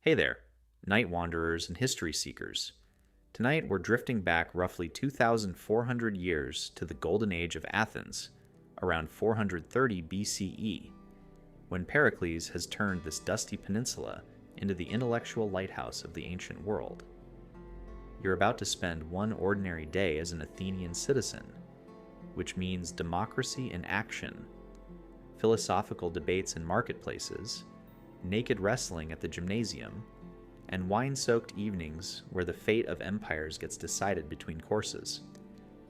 Hey there, night wanderers and history seekers. Tonight we're drifting back roughly 2,400 years to the golden age of Athens, around 430 BCE, when Pericles has turned this dusty peninsula into the intellectual lighthouse of the ancient world. You're about to spend one ordinary day as an Athenian citizen, which means democracy in action, philosophical debates in marketplaces, naked wrestling at the gymnasium, and wine-soaked evenings where the fate of empires gets decided between courses.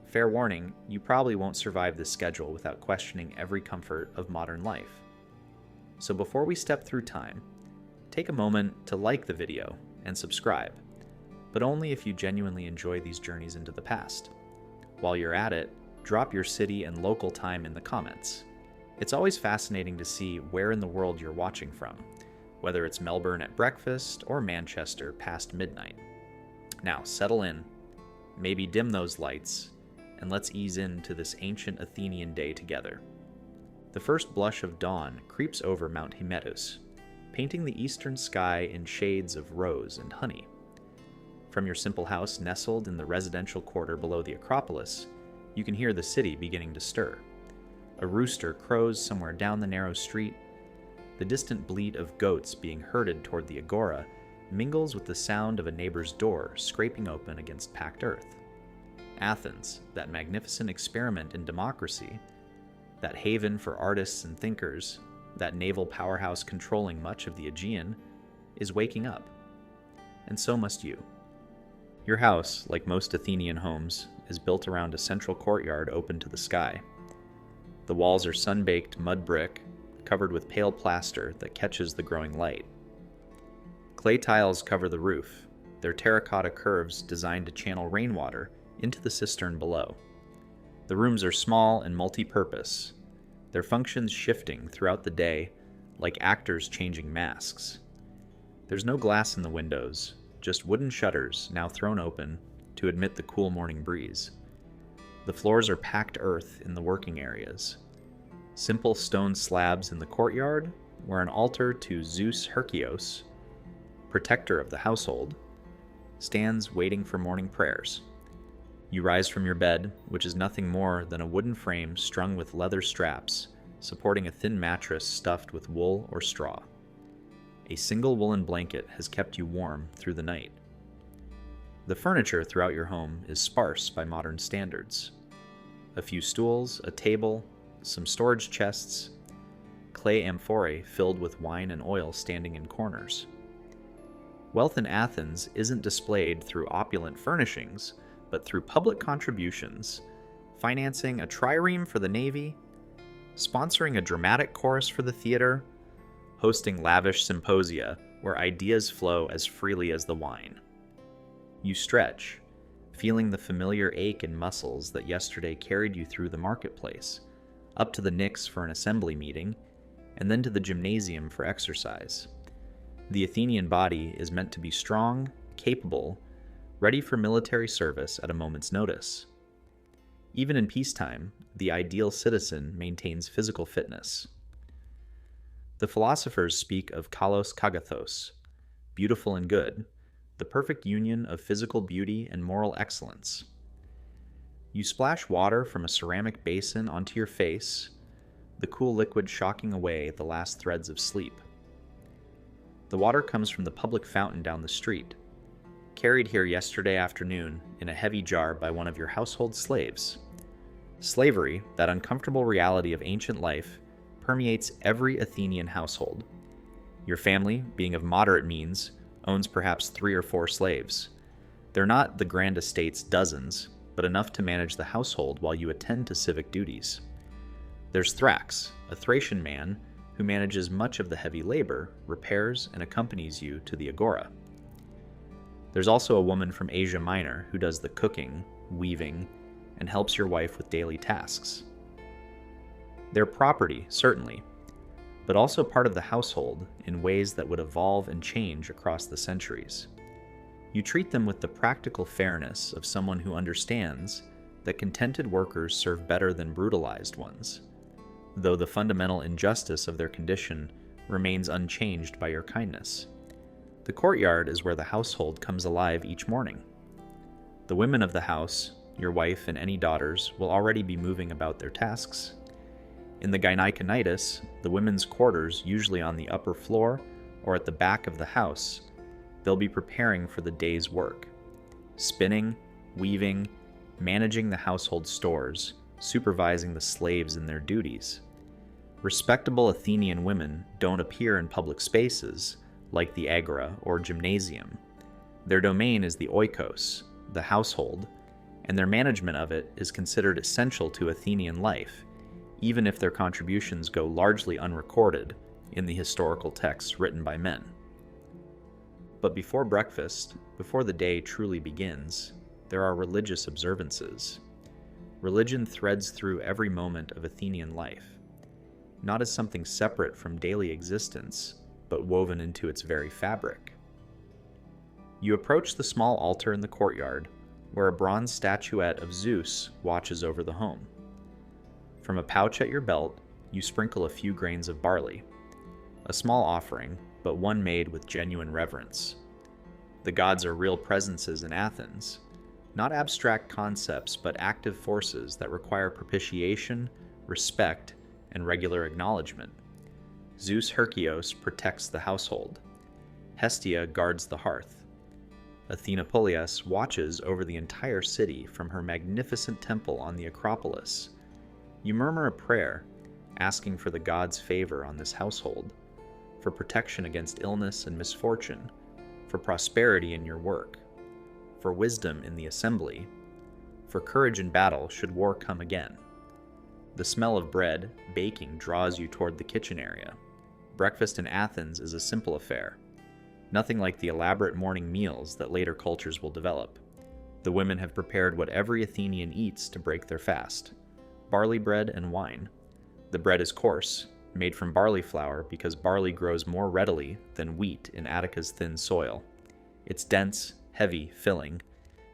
Fair warning, you probably won't survive this schedule without questioning every comfort of modern life. So before we step through time, take a moment to like the video and subscribe, but only if you genuinely enjoy these journeys into the past. While you're at it, drop your city and local time in the comments. It's always fascinating to see where in the world you're watching from, whether it's Melbourne at breakfast or Manchester past midnight. Now settle in, maybe dim those lights, and let's ease into this ancient Athenian day together. The first blush of dawn creeps over Mount Hymettus, painting the eastern sky in shades of rose and honey. From your simple house nestled in the residential quarter below the Acropolis, you can hear the city beginning to stir. A rooster crows somewhere down the narrow street. The distant bleat of goats being herded toward the Agora mingles with the sound of a neighbor's door scraping open against packed earth. Athens, that magnificent experiment in democracy, that haven for artists and thinkers, that naval powerhouse controlling much of the Aegean, is waking up. And so must you. Your house, like most Athenian homes, is built around a central courtyard open to the sky. The walls are sun-baked mud brick, covered with pale plaster that catches the growing light. Clay tiles cover the roof, their terracotta curves designed to channel rainwater into the cistern below. The rooms are small and multi-purpose, their functions shifting throughout the day like actors changing masks. There's no glass in the windows, just wooden shutters now thrown open to admit the cool morning breeze. The floors are packed earth in the working areas. Simple stone slabs in the courtyard, where an altar to Zeus Herkios, protector of the household, stands waiting for morning prayers. You rise from your bed, which is nothing more than a wooden frame strung with leather straps, supporting a thin mattress stuffed with wool or straw. A single woolen blanket has kept you warm through the night. The furniture throughout your home is sparse by modern standards. A few stools, a table, some storage chests, clay amphorae filled with wine and oil standing in corners. Wealth in Athens isn't displayed through opulent furnishings, but through public contributions, financing a trireme for the Navy, sponsoring a dramatic chorus for the theater, hosting lavish symposia where ideas flow as freely as the wine. You stretch, feeling the familiar ache in muscles that yesterday carried you through the marketplace, up to the Knicks for an assembly meeting, and then to the gymnasium for exercise. The Athenian body is meant to be strong, capable, ready for military service at a moment's notice. Even in peacetime, the ideal citizen maintains physical fitness. The philosophers speak of kalos kagathos, beautiful and good, the perfect union of physical beauty and moral excellence. You splash water from a ceramic basin onto your face, the cool liquid shocking away the last threads of sleep. The water comes from the public fountain down the street, carried here yesterday afternoon in a heavy jar by one of your household slaves. Slavery, that uncomfortable reality of ancient life, permeates every Athenian household. Your family, being of moderate means, owns perhaps 3 or 4 slaves. They're not the grand estate's dozens, but enough to manage the household while you attend to civic duties. There's Thrax, a Thracian man who manages much of the heavy labor, repairs, and accompanies you to the Agora. There's also a woman from Asia Minor who does the cooking, weaving, and helps your wife with daily tasks. They're property, certainly, but also part of the household in ways that would evolve and change across the centuries. You treat them with the practical fairness of someone who understands that contented workers serve better than brutalized ones, though the fundamental injustice of their condition remains unchanged by your kindness. The courtyard is where the household comes alive each morning. The women of the house, your wife and any daughters, will already be moving about their tasks. In the Gynaeconitis, the women's quarters, usually on the upper floor or at the back of the house, they'll be preparing for the day's work. Spinning, weaving, managing the household stores, supervising the slaves in their duties. Respectable Athenian women don't appear in public spaces like the Agora or gymnasium. Their domain is the oikos, the household, and their management of it is considered essential to Athenian life, even if their contributions go largely unrecorded in the historical texts written by men. But before breakfast, before the day truly begins, there are religious observances. Religion threads through every moment of Athenian life, not as something separate from daily existence, but woven into its very fabric. You approach the small altar in the courtyard, where a bronze statuette of Zeus watches over the home. From a pouch at your belt, you sprinkle a few grains of barley, a small offering, but one made with genuine reverence. The gods are real presences in Athens, not abstract concepts, but active forces that require propitiation, respect, and regular acknowledgement. Zeus Herkios protects the household. Hestia guards the hearth. Athena Polias watches over the entire city from her magnificent temple on the Acropolis. You murmur a prayer, asking for the gods' favor on this household, for protection against illness and misfortune, for prosperity in your work, for wisdom in the assembly, for courage in battle should war come again. The smell of bread, baking draws you toward the kitchen area. Breakfast in Athens is a simple affair, nothing like the elaborate morning meals that later cultures will develop. The women have prepared what every Athenian eats to break their fast: barley bread and wine. The bread is coarse, made from barley flour because barley grows more readily than wheat in Attica's thin soil. It's dense, heavy, filling,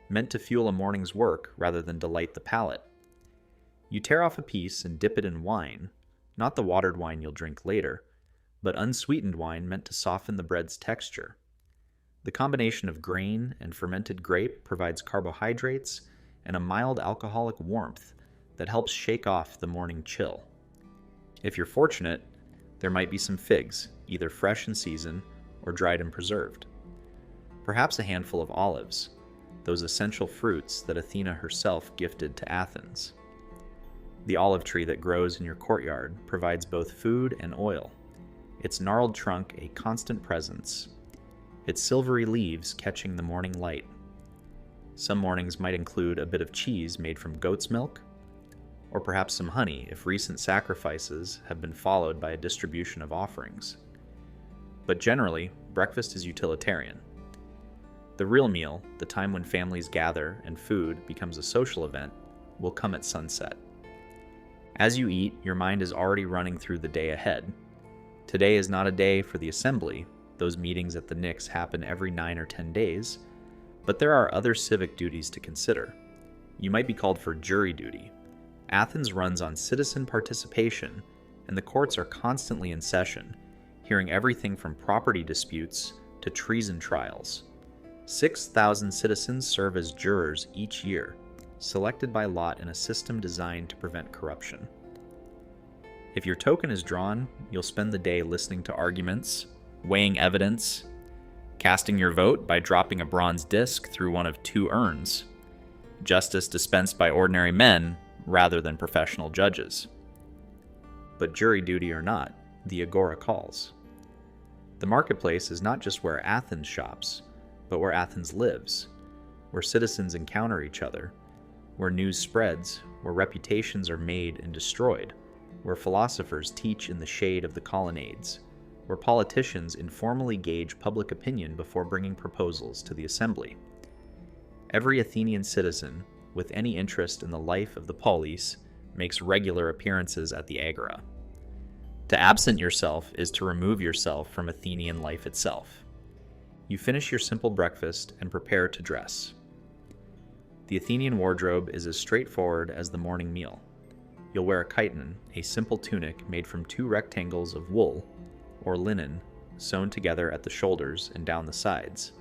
meant to fuel a morning's work rather than delight the palate. You tear off a piece and dip it in wine, not the watered wine you'll drink later, but unsweetened wine meant to soften the bread's texture. The combination of grain and fermented grape provides carbohydrates and a mild alcoholic warmth that helps shake off the morning chill. If you're fortunate, there might be some figs, either fresh in season or dried and preserved. Perhaps a handful of olives, those essential fruits that Athena herself gifted to Athens. The olive tree that grows in your courtyard provides both food and oil, its gnarled trunk a constant presence, its silvery leaves catching the morning light. Some mornings might include a bit of cheese made from goat's milk, or perhaps some honey if recent sacrifices have been followed by a distribution of offerings. But generally, breakfast is utilitarian. The real meal, the time when families gather and food becomes a social event, will come at sunset. As you eat, your mind is already running through the day ahead. Today is not a day for the assembly. Those meetings at the Knicks happen every 9 or 10 days, but there are other civic duties to consider. You might be called for jury duty. Athens runs on citizen participation, and the courts are constantly in session, hearing everything from property disputes to treason trials. 6,000 citizens serve as jurors each year, selected by lot in a system designed to prevent corruption. If your token is drawn, you'll spend the day listening to arguments, weighing evidence, casting your vote by dropping a bronze disc through one of 2 urns, justice dispensed by ordinary men rather than professional judges. But jury duty or not, the Agora calls. The marketplace is not just where Athens shops, but where Athens lives, where citizens encounter each other, where news spreads, where reputations are made and destroyed, where philosophers teach in the shade of the colonnades, where politicians informally gauge public opinion before bringing proposals to the assembly. Every Athenian citizen, with any interest in the life of the polis, makes regular appearances at the Agora. To absent yourself is to remove yourself from Athenian life itself. You finish your simple breakfast and prepare to dress. The Athenian wardrobe is as straightforward as the morning meal. You'll wear a chiton, a simple tunic made from 2 rectangles of wool, or linen, sewn together at the shoulders and down the sides,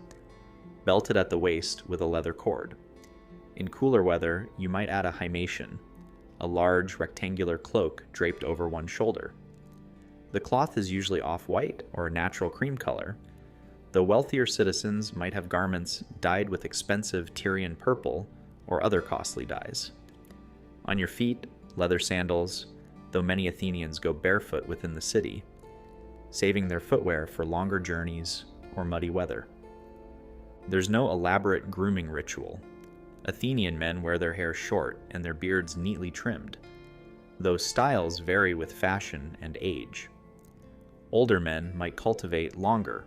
belted at the waist with a leather cord. In cooler weather, you might add a himation, a large rectangular cloak draped over one shoulder. The cloth is usually off-white or a natural cream color, though wealthier citizens might have garments dyed with expensive Tyrian purple or other costly dyes. On your feet, leather sandals, though many Athenians go barefoot within the city, saving their footwear for longer journeys or muddy weather. There's no elaborate grooming ritual. Athenian men wear their hair short and their beards neatly trimmed, though styles vary with fashion and age. Older men might cultivate longer,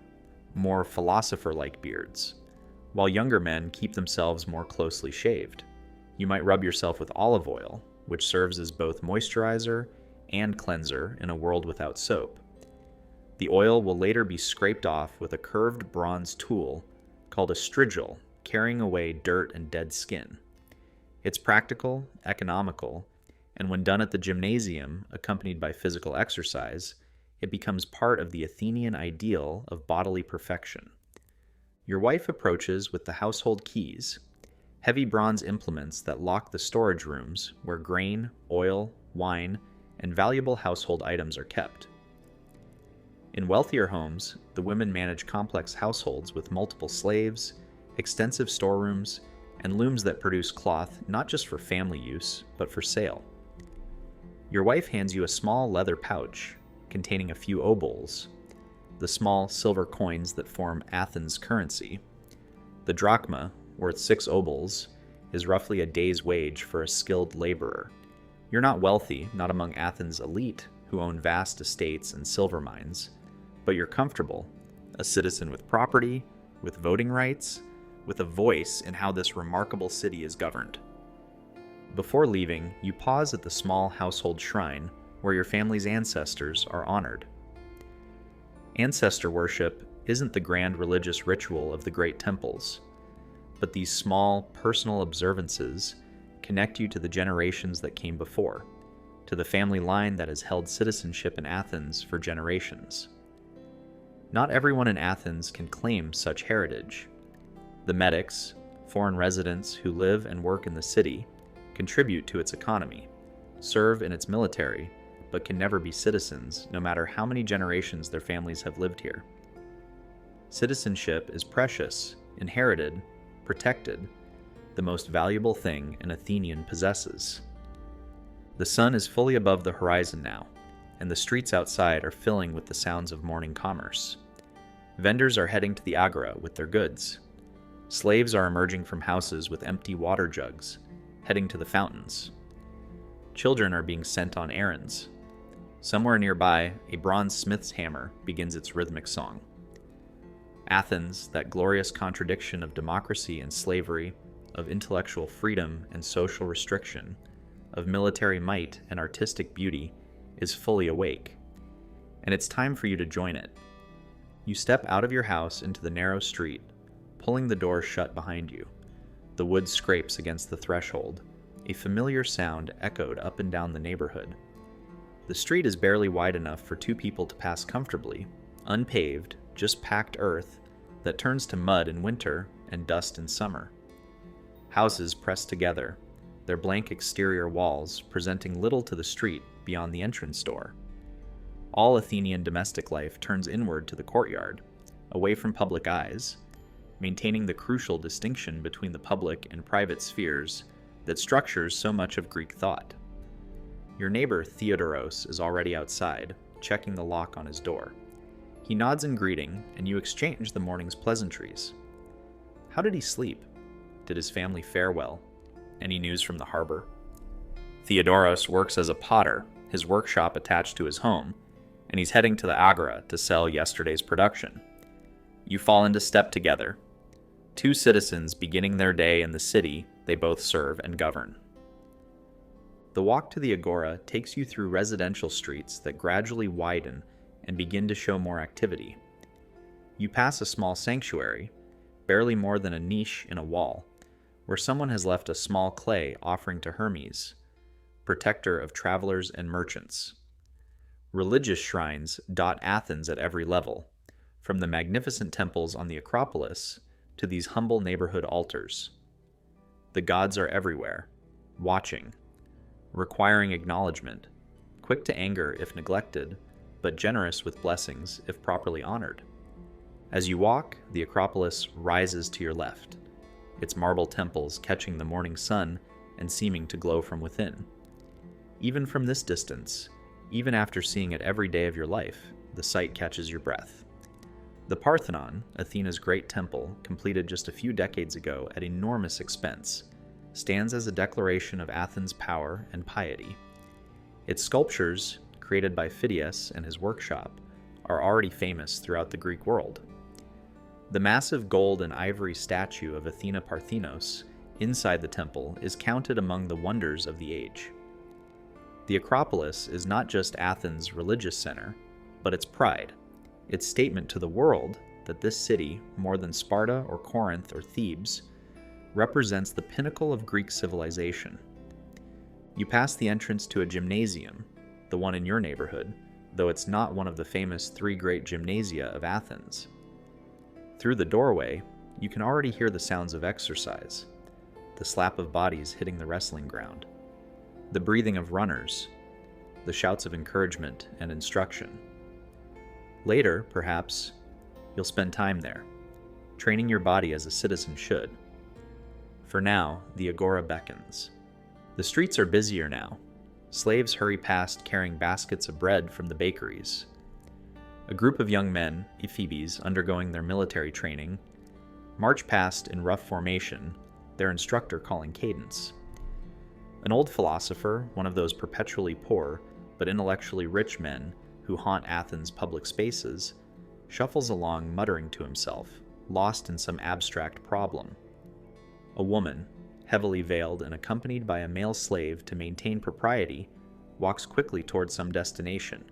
more philosopher-like beards, while younger men keep themselves more closely shaved. You might rub yourself with olive oil, which serves as both moisturizer and cleanser in a world without soap. The oil will later be scraped off with a curved bronze tool called a strigil, carrying away dirt and dead skin. It's practical, economical, and when done at the gymnasium, accompanied by physical exercise, it becomes part of the Athenian ideal of bodily perfection. Your wife approaches with the household keys, heavy bronze implements that lock the storage rooms where grain, oil, wine, and valuable household items are kept. In wealthier homes, the women manage complex households with multiple slaves, extensive storerooms, and looms that produce cloth not just for family use, but for sale. Your wife hands you a small leather pouch containing a few obols, the small silver coins that form Athens' currency. The drachma, worth 6 obols, is roughly a day's wage for a skilled laborer. You're not wealthy, not among Athens' elite, who own vast estates and silver mines, but you're comfortable, a citizen with property, with voting rights, with a voice in how this remarkable city is governed. Before leaving, you pause at the small household shrine where your family's ancestors are honored. Ancestor worship isn't the grand religious ritual of the great temples, but these small, personal observances connect you to the generations that came before, to the family line that has held citizenship in Athens for generations. Not everyone in Athens can claim such heritage. The medics, foreign residents who live and work in the city, contribute to its economy, serve in its military, but can never be citizens, no matter how many generations their families have lived here. Citizenship is precious, inherited, protected, the most valuable thing an Athenian possesses. The sun is fully above the horizon now, and the streets outside are filling with the sounds of morning commerce. Vendors are heading to the Agora with their goods. Slaves are emerging from houses with empty water jugs, heading to the fountains. Children are being sent on errands. Somewhere nearby, a bronze smith's hammer begins its rhythmic song. Athens, that glorious contradiction of democracy and slavery, of intellectual freedom and social restriction, of military might and artistic beauty, is fully awake. And it's time for you to join it. You step out of your house into the narrow street, pulling the door shut behind you. The wood scrapes against the threshold. A familiar sound echoed up and down the neighborhood. The street is barely wide enough for 2 people to pass comfortably, unpaved, just packed earth that turns to mud in winter and dust in summer. Houses pressed together, their blank exterior walls presenting little to the street beyond the entrance door. All Athenian domestic life turns inward to the courtyard, away from public eyes, maintaining the crucial distinction between the public and private spheres that structures so much of Greek thought. Your neighbor Theodoros is already outside, checking the lock on his door. He nods in greeting, and you exchange the morning's pleasantries. How did he sleep? Did his family fare well? Any news from the harbor? Theodoros works as a potter, his workshop attached to his home, and he's heading to the Agora to sell yesterday's production. You fall into step together. 2 citizens beginning their day in the city they both serve and govern. The walk to the Agora takes you through residential streets that gradually widen and begin to show more activity. You pass a small sanctuary, barely more than a niche in a wall, where someone has left a small clay offering to Hermes, protector of travelers and merchants. Religious shrines dot Athens at every level, from the magnificent temples on the Acropolis to these humble neighborhood altars. The gods are everywhere, watching, requiring acknowledgement, quick to anger if neglected, but generous with blessings if properly honored. As you walk, the Acropolis rises to your left, its marble temples catching the morning sun and seeming to glow from within. Even from this distance, even after seeing it every day of your life, the sight catches your breath. The Parthenon, Athena's great temple, completed just a few decades ago at enormous expense, stands as a declaration of Athens' power and piety. Its sculptures, created by Phidias and his workshop, are already famous throughout the Greek world. The massive gold and ivory statue of Athena Parthenos inside the temple is counted among the wonders of the age. The Acropolis is not just Athens' religious center, but its pride, its statement to the world that this city, more than Sparta or Corinth or Thebes, represents the pinnacle of Greek civilization. You pass the entrance to a gymnasium, the one in your neighborhood, though it's not one of the famous three great gymnasia of Athens. Through the doorway, you can already hear the sounds of exercise, the slap of bodies hitting the wrestling ground, the breathing of runners, the shouts of encouragement and instruction. Later, perhaps, you'll spend time there, training your body as a citizen should. For now, the Agora beckons. The streets are busier now. Slaves hurry past carrying baskets of bread from the bakeries. A group of young men, ephebes undergoing their military training, march past in rough formation, their instructor calling cadence. An old philosopher, one of those perpetually poor but intellectually rich men who haunt Athens' public spaces, shuffles along muttering to himself, lost in some abstract problem. A woman, heavily veiled and accompanied by a male slave to maintain propriety, walks quickly toward some destination,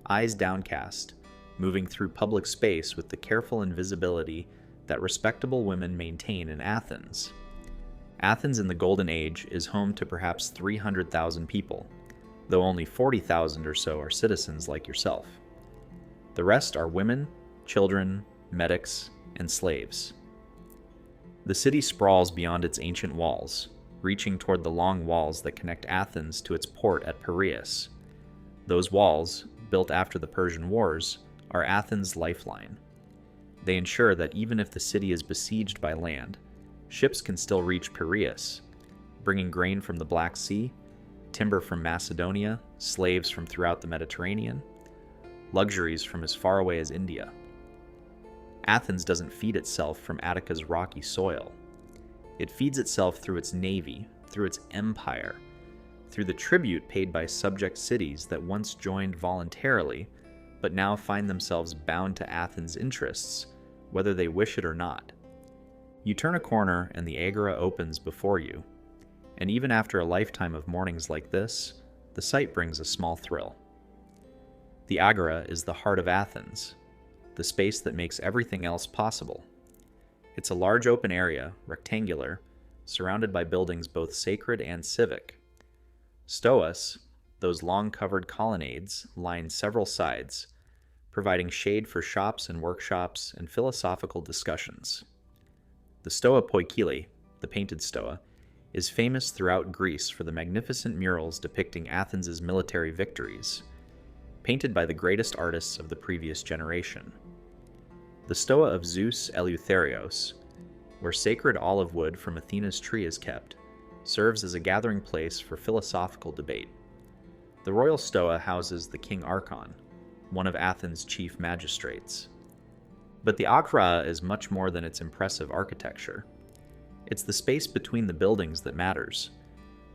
eyes downcast, moving through public space with the careful invisibility that respectable women maintain in Athens. Athens in the Golden Age is home to perhaps 300,000 people, though only 40,000 or so are citizens like yourself. The rest are women, children, medics, and slaves. The city sprawls beyond its ancient walls, reaching toward the long walls that connect Athens to its port at Piraeus. Those walls, built after the Persian Wars, are Athens' lifeline. They ensure that even if the city is besieged by land, ships can still reach Piraeus, bringing grain from the Black Sea, timber from Macedonia, slaves from throughout the Mediterranean, luxuries from as far away as India. Athens doesn't feed itself from Attica's rocky soil. It feeds itself through its navy, through its empire, through the tribute paid by subject cities that once joined voluntarily, but now find themselves bound to Athens' interests, whether they wish it or not. You turn a corner and the Agora opens before you, and even after a lifetime of mornings like this, the sight brings a small thrill. The Agora is the heart of Athens, the space that makes everything else possible. It's a large open area, rectangular, surrounded by buildings both sacred and civic. Stoas, those long-covered colonnades, line several sides, providing shade for shops and workshops and philosophical discussions. The Stoa Poikile, the painted stoa, is famous throughout Greece for the magnificent murals depicting Athens' military victories, painted by the greatest artists of the previous generation. The Stoa of Zeus Eleutherios, where sacred olive wood from Athena's tree is kept, serves as a gathering place for philosophical debate. The royal stoa houses the king archon, one of Athens' chief magistrates. But the Agora is much more than its impressive architecture. It's the space between the buildings that matters,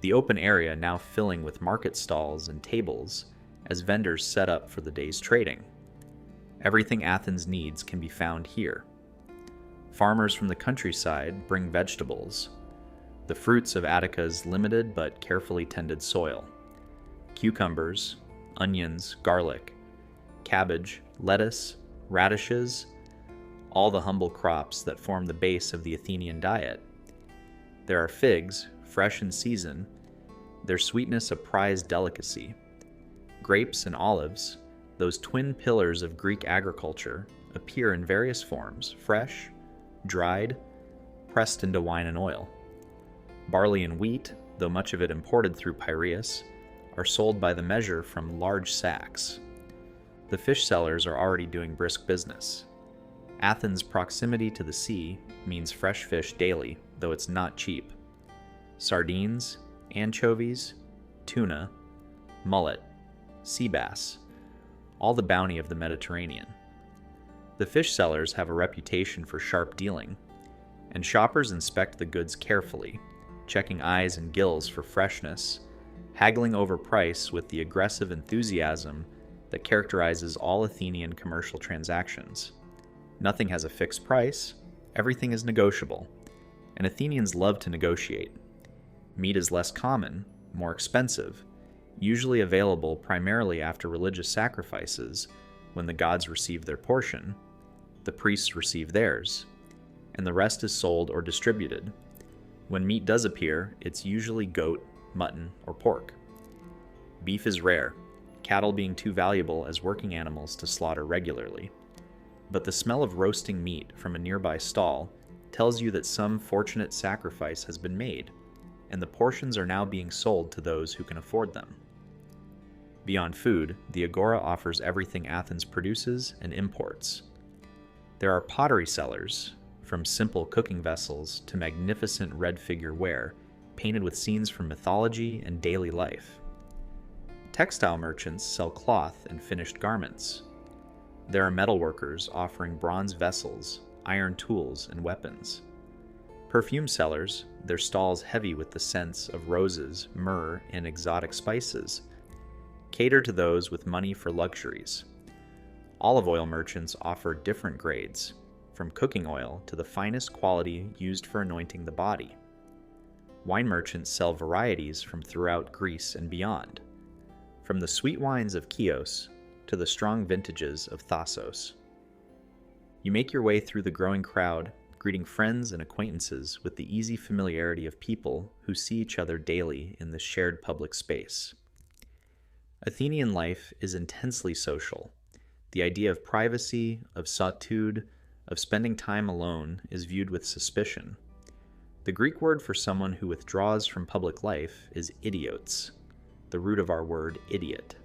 the open area now filling with market stalls and tables as vendors set up for the day's trading. Everything Athens needs can be found here. Farmers from the countryside bring vegetables, the fruits of Attica's limited but carefully tended soil. Cucumbers, onions, garlic, cabbage, lettuce, radishes, all the humble crops that form the base of the Athenian diet. There are figs, fresh in season, their sweetness a prized delicacy. Grapes and olives, those twin pillars of Greek agriculture, appear in various forms: fresh, dried, pressed into wine and oil. Barley and wheat, though much of it imported through Piraeus, are sold by the measure from large sacks. The fish sellers are already doing brisk business. Athens' proximity to the sea means fresh fish daily, though it's not cheap. Sardines, anchovies, tuna, mullet, sea bass, all the bounty of the Mediterranean. The fish sellers have a reputation for sharp dealing, and shoppers inspect the goods carefully, checking eyes and gills for freshness, haggling over price with the aggressive enthusiasm that characterizes all Athenian commercial transactions. Nothing has a fixed price, everything is negotiable, and Athenians love to negotiate. Meat is less common, more expensive, usually available primarily after religious sacrifices, when the gods receive their portion, the priests receive theirs, and the rest is sold or distributed. When meat does appear, it's usually goat, mutton, or pork. Beef is rare, cattle being too valuable as working animals to slaughter regularly. But the smell of roasting meat from a nearby stall tells you that some fortunate sacrifice has been made, and the portions are now being sold to those who can afford them. Beyond food, the Agora offers everything Athens produces and imports. There are pottery sellers, from simple cooking vessels to magnificent red figure ware, painted with scenes from mythology and daily life. Textile merchants sell cloth and finished garments. There are metalworkers offering bronze vessels, iron tools, and weapons. Perfume sellers, their stalls heavy with the scents of roses, myrrh, and exotic spices, cater to those with money for luxuries. Olive oil merchants offer different grades, from cooking oil to the finest quality used for anointing the body. Wine merchants sell varieties from throughout Greece and beyond, from the sweet wines of Chios to the strong vintages of Thassos. You make your way through the growing crowd, greeting friends and acquaintances with the easy familiarity of people who see each other daily in this shared public space. Athenian life is intensely social. The idea of privacy, of solitude, of spending time alone is viewed with suspicion. The Greek word for someone who withdraws from public life is idiots, the root of our word idiot.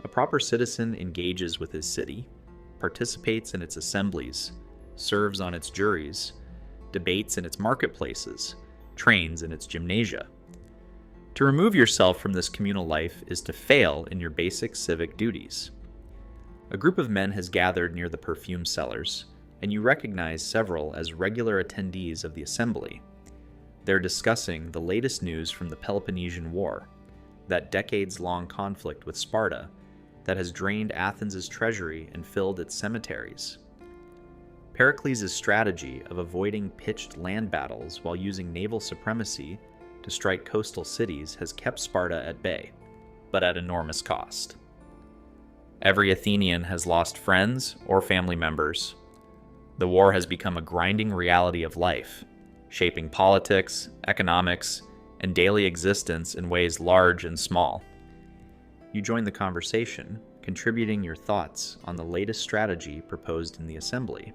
A proper citizen engages with his city, participates in its assemblies, serves on its juries, debates in its marketplaces, trains in its gymnasia. To remove yourself from this communal life is to fail in your basic civic duties. A group of men has gathered near the perfume sellers, and you recognize several as regular attendees of the assembly. They're discussing the latest news from the Peloponnesian War, that decades-long conflict with Sparta that has drained Athens' treasury and filled its cemeteries. Pericles' strategy of avoiding pitched land battles while using naval supremacy to strike coastal cities has kept Sparta at bay, but at enormous cost. Every Athenian has lost friends or family members. The war has become a grinding reality of life, shaping politics, economics, and daily existence in ways large and small. You join the conversation, contributing your thoughts on the latest strategy proposed in the assembly.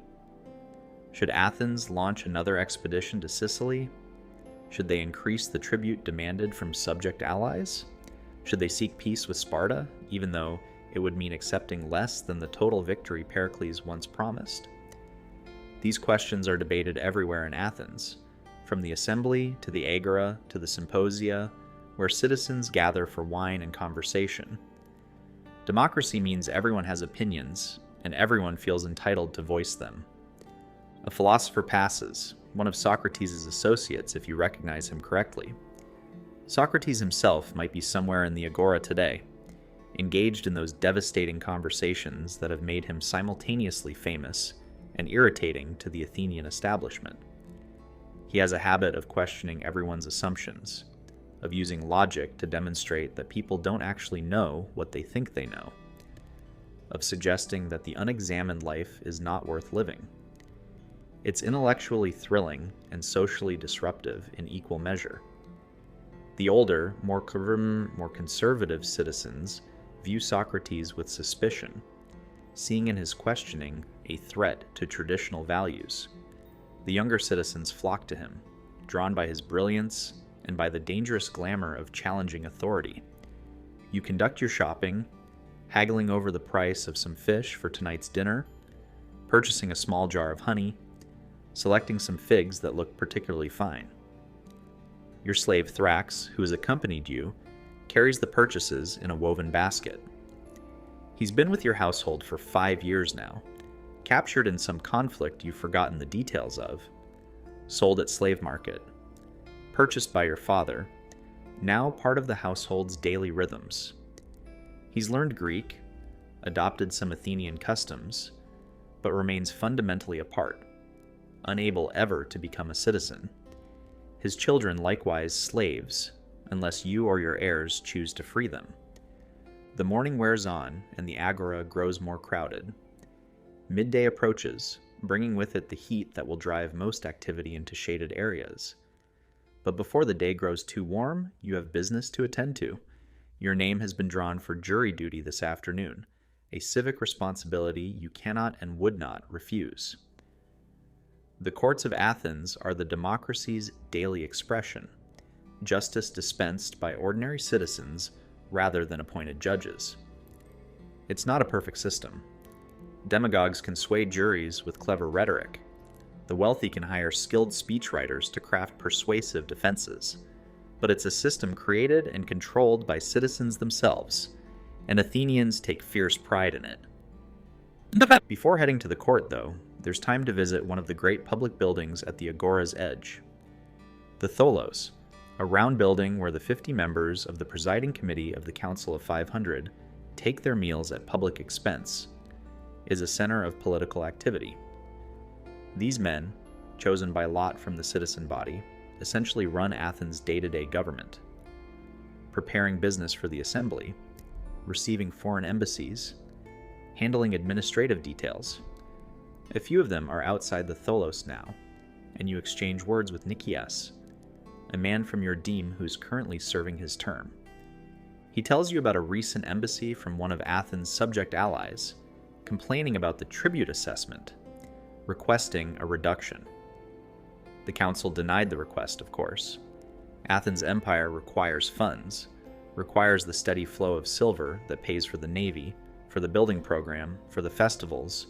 Should Athens launch another expedition to Sicily? Should they increase the tribute demanded from subject allies? Should they seek peace with Sparta, even though it would mean accepting less than the total victory Pericles once promised? These questions are debated everywhere in Athens, from the assembly to the Agora to the symposia, where citizens gather for wine and conversation. Democracy means everyone has opinions, and everyone feels entitled to voice them. A philosopher passes, one of Socrates' associates if you recognize him correctly. Socrates himself might be somewhere in the Agora today, engaged in those devastating conversations that have made him simultaneously famous and irritating to the Athenian establishment. He has a habit of questioning everyone's assumptions, of using logic to demonstrate that people don't actually know what they think they know, of suggesting that the unexamined life is not worth living. It's intellectually thrilling and socially disruptive in equal measure. The older, more conservative citizens view Socrates with suspicion, seeing in his questioning a threat to traditional values. The younger citizens flock to him, drawn by his brilliance and by the dangerous glamour of challenging authority. You conduct your shopping, haggling over the price of some fish for tonight's dinner, purchasing a small jar of honey, selecting some figs that look particularly fine. Your slave Thrax, who has accompanied you, carries the purchases in a woven basket. He's been with your household for 5 years now, captured in some conflict you've forgotten the details of, sold at slave market, purchased by your father, now part of the household's daily rhythms. He's learned Greek, adopted some Athenian customs, but remains fundamentally apart, unable ever to become a citizen. His children likewise slaves, unless you or your heirs choose to free them. The morning wears on, and the Agora grows more crowded. Midday approaches, bringing with it the heat that will drive most activity into shaded areas. But before the day grows too warm, you have business to attend to. Your name has been drawn for jury duty this afternoon, a civic responsibility you cannot and would not refuse. The courts of Athens are the democracy's daily expression, justice dispensed by ordinary citizens rather than appointed judges. It's not a perfect system. Demagogues can sway juries with clever rhetoric. The wealthy can hire skilled speechwriters to craft persuasive defenses. But it's a system created and controlled by citizens themselves, and Athenians take fierce pride in it. Before heading to the court, though, there's time to visit one of the great public buildings at the Agora's edge. The Tholos, a round building where the 50 members of the presiding committee of the Council of 500 take their meals at public expense, is a center of political activity. These men, chosen by lot from the citizen body, essentially run Athens' day-to-day government, preparing business for the assembly, receiving foreign embassies, handling administrative details. A few of them are outside the Tholos now, and you exchange words with Nicias, a man from your deme who's currently serving his term. He tells you about a recent embassy from one of Athens' subject allies, complaining about the tribute assessment, requesting a reduction. The council denied the request, of course. Athens' empire requires funds, requires the steady flow of silver that pays for the navy, for the building program, for the festivals,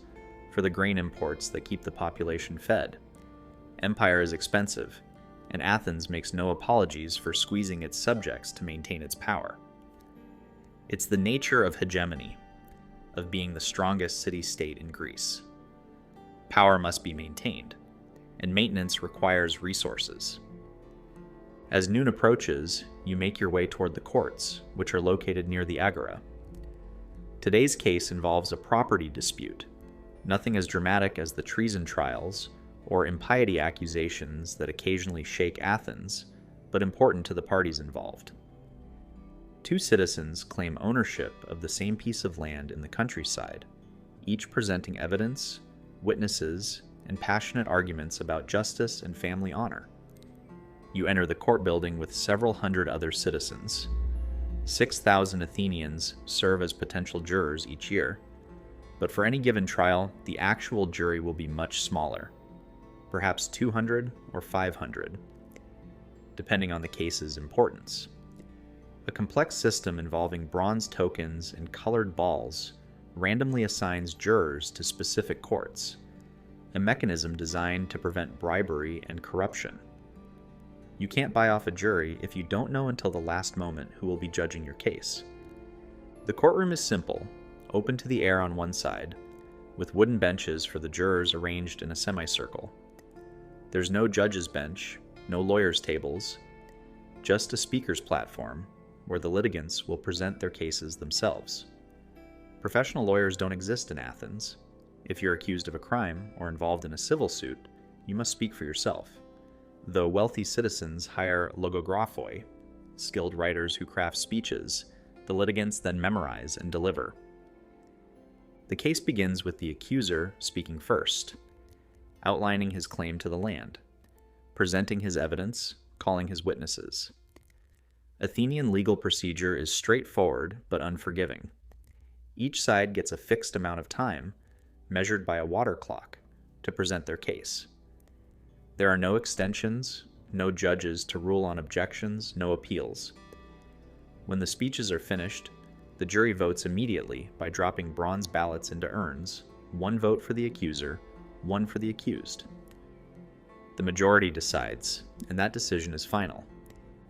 for the grain imports that keep the population fed. Empire is expensive, and Athens makes no apologies for squeezing its subjects to maintain its power. It's the nature of hegemony, of being the strongest city-state in Greece. Power must be maintained, and maintenance requires resources. As noon approaches, you make your way toward the courts, which are located near the Agora. Today's case involves a property dispute, nothing as dramatic as the treason trials or impiety accusations that occasionally shake Athens, but important to the parties involved. Two citizens claim ownership of the same piece of land in the countryside, each presenting evidence, witnesses, and passionate arguments about justice and family honor. You enter the court building with several hundred other citizens. 6,000 Athenians serve as potential jurors each year, but for any given trial, the actual jury will be much smaller, perhaps 200 or 500, depending on the case's importance. A complex system involving bronze tokens and colored balls randomly assigns jurors to specific courts, a mechanism designed to prevent bribery and corruption. You can't buy off a jury if you don't know until the last moment who will be judging your case. The courtroom is simple, open to the air on one side, with wooden benches for the jurors arranged in a semicircle. There's no judge's bench, no lawyer's tables, just a speaker's platform where the litigants will present their cases themselves. Professional lawyers don't exist in Athens. If you're accused of a crime or involved in a civil suit, you must speak for yourself. Though wealthy citizens hire logographoi, skilled writers who craft speeches, the litigants then memorize and deliver. The case begins with the accuser speaking first, outlining his claim to the land, presenting his evidence, calling his witnesses. Athenian legal procedure is straightforward but unforgiving. Each side gets a fixed amount of time, measured by a water clock, to present their case. There are no extensions, no judges to rule on objections, no appeals. When the speeches are finished, the jury votes immediately by dropping bronze ballots into urns, one vote for the accuser, one for the accused. The majority decides, and that decision is final.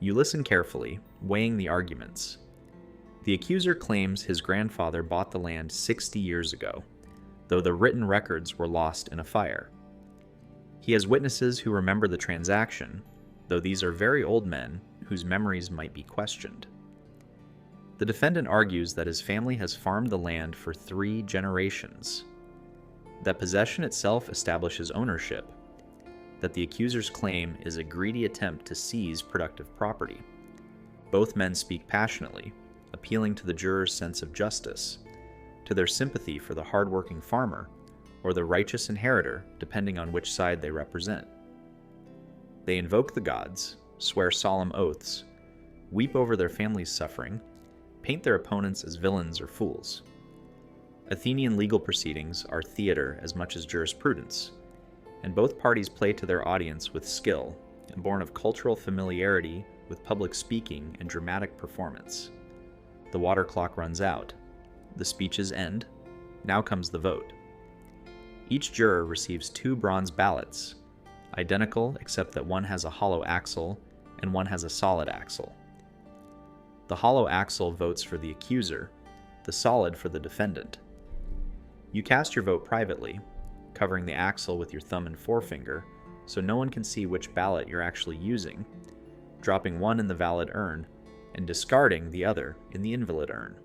You listen carefully, weighing the arguments. The accuser claims his grandfather bought the land 60 years ago, though the written records were lost in a fire. He has witnesses who remember the transaction, though these are very old men whose memories might be questioned. The defendant argues that his family has farmed the land for 3 generations, that possession itself establishes ownership, that the accuser's claim is a greedy attempt to seize productive property. Both men speak passionately, appealing to the jurors' sense of justice, to their sympathy for the hard-working farmer, or the righteous inheritor, depending on which side they represent. They invoke the gods, swear solemn oaths, weep over their family's suffering, paint their opponents as villains or fools. Athenian legal proceedings are theater as much as jurisprudence, and both parties play to their audience with skill, born of cultural familiarity with public speaking and dramatic performance. The water clock runs out. The speeches end. Now comes the vote. Each juror receives 2 bronze ballots, identical except that one has a hollow axle and one has a solid axle. The hollow axle votes for the accuser, the solid for the defendant. You cast your vote privately, covering the axle with your thumb and forefinger so no one can see which ballot you're actually using, dropping one in the valid urn and discarding the other in the invalid urn.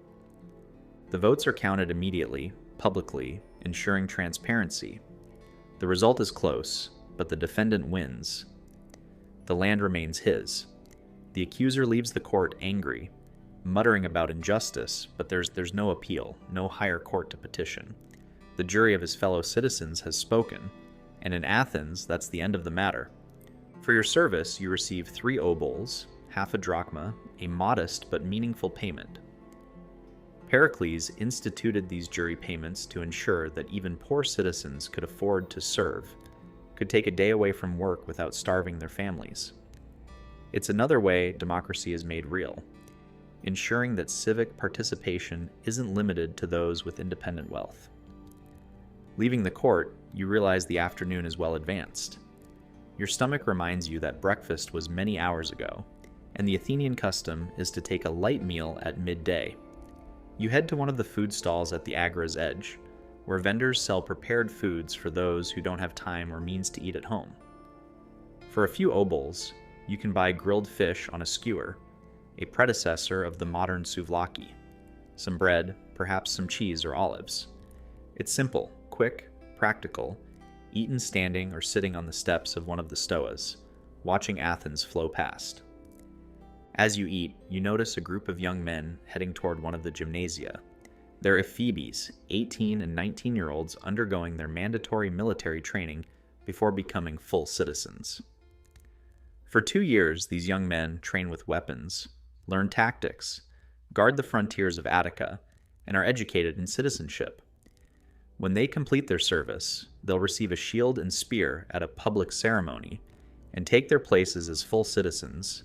The votes are counted immediately, publicly, ensuring transparency. The result is close, but the defendant wins. The land remains his. The accuser leaves the court angry, muttering about injustice, but there's no appeal, no higher court to petition. The jury of his fellow citizens has spoken, and in Athens, that's the end of the matter. For your service, you receive 3 obols, half a drachma, a modest but meaningful payment. Pericles instituted these jury payments to ensure that even poor citizens could afford to serve, could take a day away from work without starving their families. It's another way democracy is made real, ensuring that civic participation isn't limited to those with independent wealth. Leaving the court, you realize the afternoon is well advanced. Your stomach reminds you that breakfast was many hours ago, and the Athenian custom is to take a light meal at midday. You head to one of the food stalls at the Agora's edge, where vendors sell prepared foods for those who don't have time or means to eat at home. For a few obols, you can buy grilled fish on a skewer, a predecessor of the modern souvlaki, some bread, perhaps some cheese or olives. It's simple, quick, practical, eaten standing or sitting on the steps of one of the stoas, watching Athens flow past. As you eat, you notice a group of young men heading toward one of the gymnasia. They're ephebes, 18 and 19-year-olds undergoing their mandatory military training before becoming full citizens. For 2 years, these young men train with weapons, learn tactics, guard the frontiers of Attica, and are educated in citizenship. When they complete their service, they'll receive a shield and spear at a public ceremony and take their places as full citizens,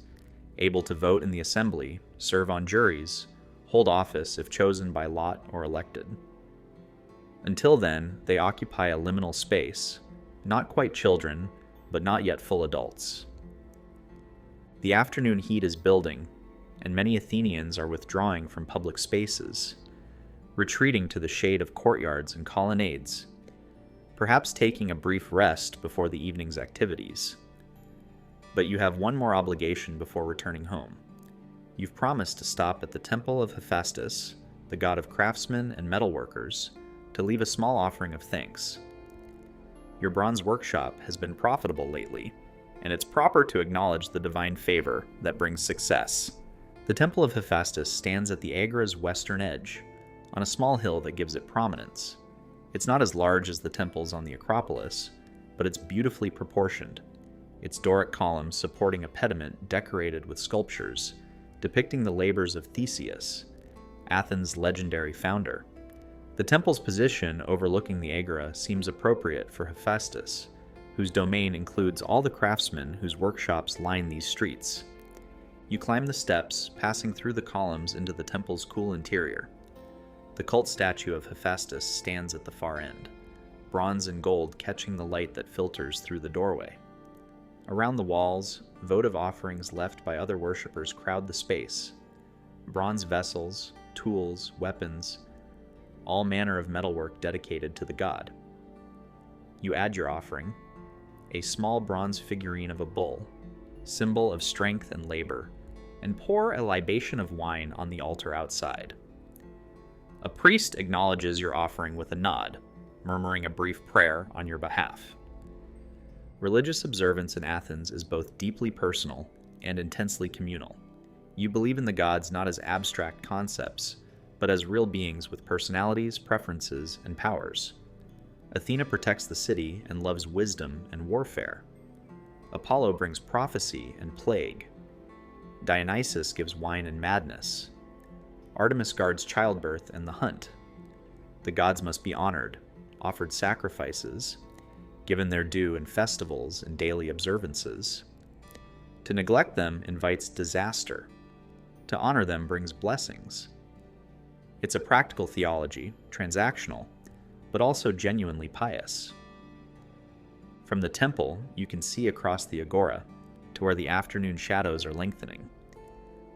able to vote in the assembly, serve on juries, hold office if chosen by lot or elected. Until then, they occupy a liminal space, not quite children, but not yet full adults. The afternoon heat is building, and many Athenians are withdrawing from public spaces, retreating to the shade of courtyards and colonnades, perhaps taking a brief rest before the evening's activities. But you have one more obligation before returning home. You've promised to stop at the temple of Hephaestus, the god of craftsmen and metalworkers, to leave a small offering of thanks. Your bronze workshop has been profitable lately, and it's proper to acknowledge the divine favor that brings success. The temple of Hephaestus stands at the Agora's western edge, on a small hill that gives it prominence. It's not as large as the temples on the Acropolis, but it's beautifully proportioned, its Doric columns supporting a pediment decorated with sculptures depicting the labors of Theseus, Athens' legendary founder, The temple's position overlooking the Agora seems appropriate for Hephaestus, whose domain includes all the craftsmen whose workshops line these streets. You climb the steps, passing through the columns into the temple's cool interior. The cult statue of Hephaestus stands at the far end, bronze and gold catching the light that filters through the doorway. Around the walls, votive offerings left by other worshippers crowd the space. Bronze vessels, tools, weapons, all manner of metalwork dedicated to the god. You add your offering, a small bronze figurine of a bull, symbol of strength and labor, and pour a libation of wine on the altar outside. A priest acknowledges your offering with a nod, murmuring a brief prayer on your behalf. Religious observance in Athens is both deeply personal and intensely communal. You believe in the gods not as abstract concepts, but as real beings with personalities, preferences, and powers. Athena protects the city and loves wisdom and warfare. Apollo brings prophecy and plague. Dionysus gives wine and madness. Artemis guards childbirth and the hunt. The gods must be honored, offered sacrifices, given their due in festivals and daily observances. To neglect them invites disaster. To honor them brings blessings. It's a practical theology, transactional, but also genuinely pious. From the temple, you can see across the Agora to where the afternoon shadows are lengthening.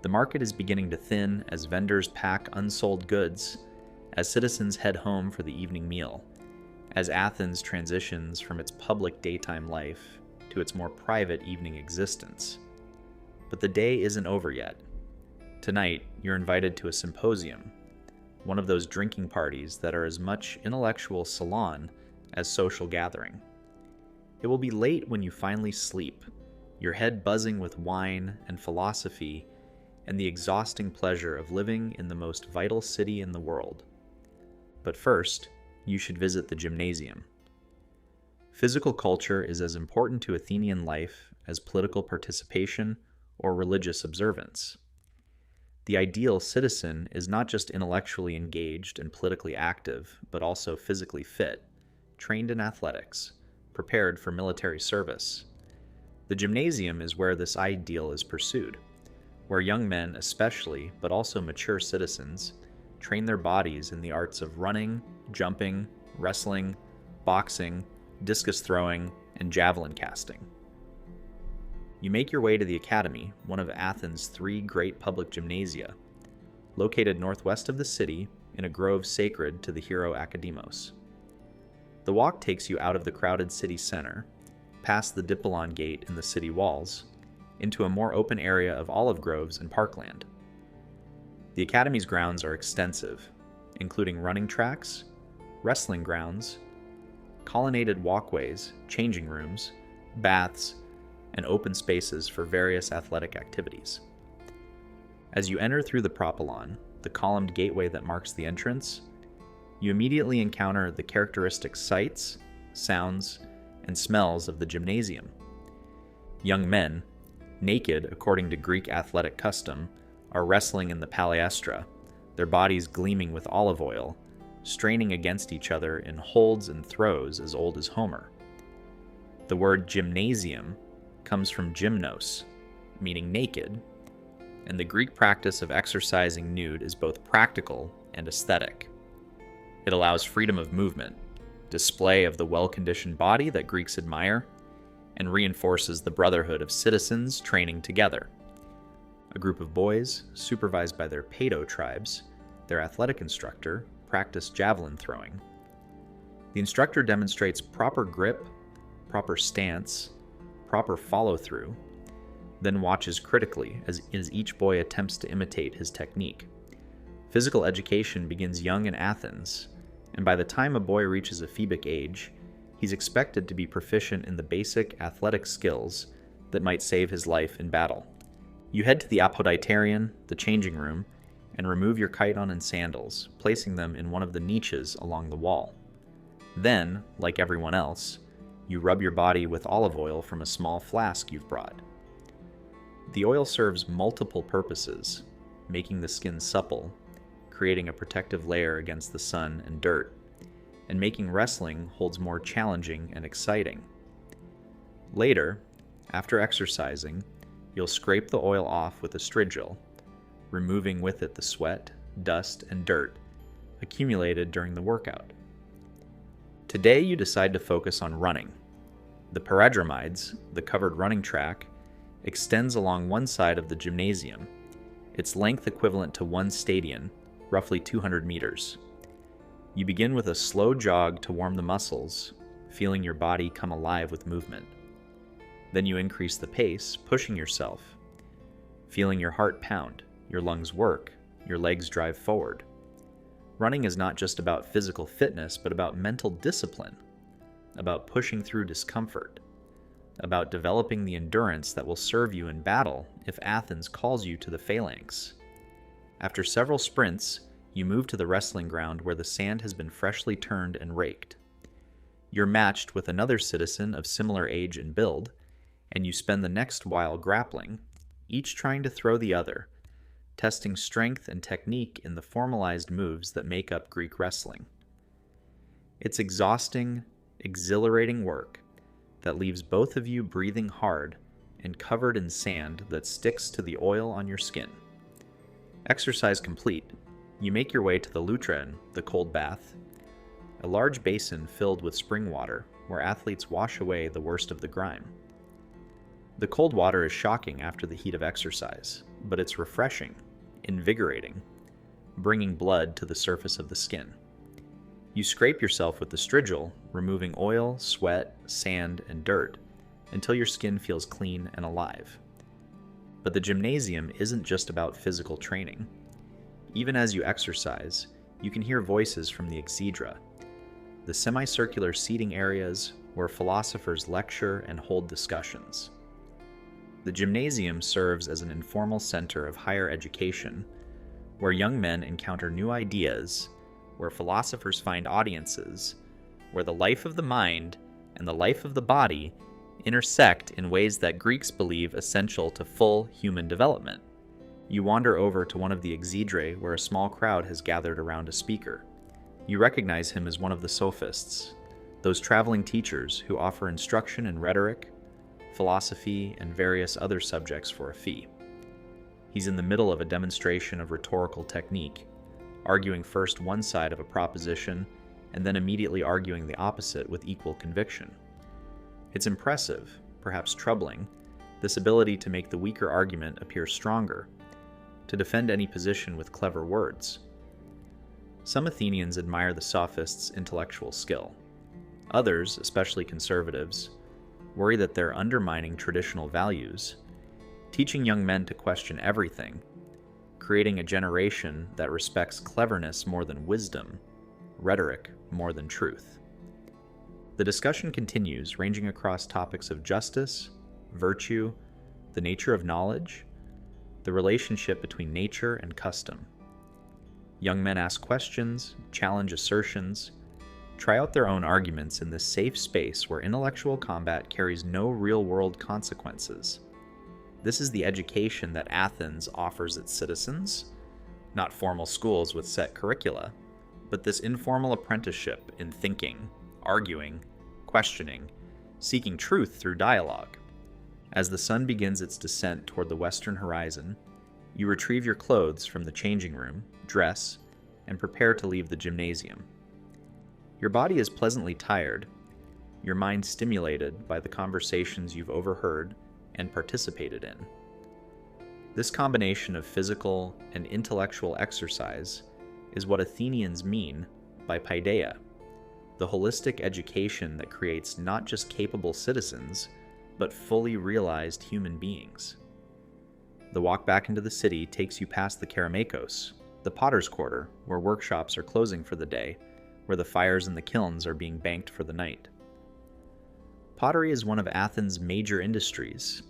The market is beginning to thin as vendors pack unsold goods, as citizens head home for the evening meal, as Athens transitions from its public daytime life to its more private evening existence. But the day isn't over yet. Tonight, you're invited to a symposium, one of those drinking parties that are as much intellectual salon as social gathering. It will be late when you finally sleep, your head buzzing with wine and philosophy and the exhausting pleasure of living in the most vital city in the world. But first, you should visit the gymnasium. Physical culture is as important to Athenian life as political participation or religious observance. The ideal citizen is not just intellectually engaged and politically active, but also physically fit, trained in athletics, prepared for military service. The gymnasium is where this ideal is pursued, where young men especially, but also mature citizens, train their bodies in the arts of running, jumping, wrestling, boxing, discus throwing, and javelin casting. You make your way to the Academy, one of Athens' 3 great public gymnasia, located northwest of the city in a grove sacred to the hero Academos. The walk takes you out of the crowded city center, past the Dippolon Gate in the city walls, into a more open area of olive groves and parkland. The Academy's grounds are extensive, including running tracks, wrestling grounds, colonnaded walkways, changing rooms, baths, and open spaces for various athletic activities. As you enter through the propylon, the columned gateway that marks the entrance, you immediately encounter the characteristic sights, sounds, and smells of the gymnasium. Young men, naked according to Greek athletic custom, are wrestling in the palaestra, their bodies gleaming with olive oil, straining against each other in holds and throws as old as Homer. The word gymnasium comes from gymnos, meaning naked, and the Greek practice of exercising nude is both practical and aesthetic. It allows freedom of movement, display of the well-conditioned body that Greeks admire, and reinforces the brotherhood of citizens training together. A group of boys, supervised by their Paedo tribes, their athletic instructor, practice javelin throwing. The instructor demonstrates proper grip, proper stance, proper follow-through, then watches critically as each boy attempts to imitate his technique. Physical education begins young in Athens, and by the time a boy reaches ephebic age, he's expected to be proficient in the basic athletic skills that might save his life in battle. You head to the apoditarion, the changing room, and remove your chiton and sandals, placing them in one of the niches along the wall. Then, like everyone else, you rub your body with olive oil from a small flask you've brought. The oil serves multiple purposes, making the skin supple, creating a protective layer against the sun and dirt, and making wrestling holds more challenging and exciting. Later, after exercising, you'll scrape the oil off with a strigil, removing with it the sweat, dust, and dirt accumulated during the workout. Today you decide to focus on running. The Paradromides, the covered running track, extends along one side of the gymnasium, its length equivalent to one stadion, roughly 200 meters. You begin with a slow jog to warm the muscles, feeling your body come alive with movement. Then you increase the pace, pushing yourself, feeling your heart pound, your lungs work, your legs drive forward. Running is not just about physical fitness, but about mental discipline, about pushing through discomfort, about developing the endurance that will serve you in battle if Athens calls you to the phalanx. After several sprints, you move to the wrestling ground where the sand has been freshly turned and raked. You're matched with another citizen of similar age and build, and you spend the next while grappling, each trying to throw the other, testing strength and technique in the formalized moves that make up Greek wrestling. It's exhausting, exhilarating work that leaves both of you breathing hard and covered in sand that sticks to the oil on your skin. Exercise complete, you make your way to the Lutrin, the cold bath, a large basin filled with spring water where athletes wash away the worst of the grime. The cold water is shocking after the heat of exercise, but it's refreshing, invigorating, bringing blood to the surface of the skin. You scrape yourself with the strigil, removing oil, sweat, sand, and dirt until your skin feels clean and alive. But the gymnasium isn't just about physical training. Even as you exercise, you can hear voices from the exedra, the semicircular seating areas where philosophers lecture and hold discussions. The gymnasium serves as an informal center of higher education, where young men encounter new ideas, where philosophers find audiences, where the life of the mind and the life of the body intersect in ways that Greeks believe essential to full human development. You wander over to one of the exedrae where a small crowd has gathered around a speaker. You recognize him as one of the sophists, those traveling teachers who offer instruction in rhetoric, philosophy, and various other subjects for a fee. He's in the middle of a demonstration of rhetorical technique, arguing first one side of a proposition and then immediately arguing the opposite with equal conviction. It's impressive, perhaps troubling, this ability to make the weaker argument appear stronger, to defend any position with clever words. Some Athenians admire the sophists' intellectual skill. Others, especially conservatives, worry that they're undermining traditional values, teaching young men to question everything, creating a generation that respects cleverness more than wisdom, rhetoric more than truth. The discussion continues, ranging across topics of justice, virtue, the nature of knowledge, the relationship between nature and custom. Young men ask questions, challenge assertions, try out their own arguments in this safe space where intellectual combat carries no real-world consequences. This is the education that Athens offers its citizens, not formal schools with set curricula, but this informal apprenticeship in thinking, arguing, questioning, seeking truth through dialogue. As the sun begins its descent toward the western horizon, you retrieve your clothes from the changing room, dress, and prepare to leave the gymnasium. Your body is pleasantly tired, your mind stimulated by the conversations you've overheard and participated in. This combination of physical and intellectual exercise is what Athenians mean by paideia, the holistic education that creates not just capable citizens, but fully realized human beings. The walk back into the city takes you past the Kerameikos, the potter's quarter, where workshops are closing for the day, where the fires in the kilns are being banked for the night. Pottery is one of Athens' major industries,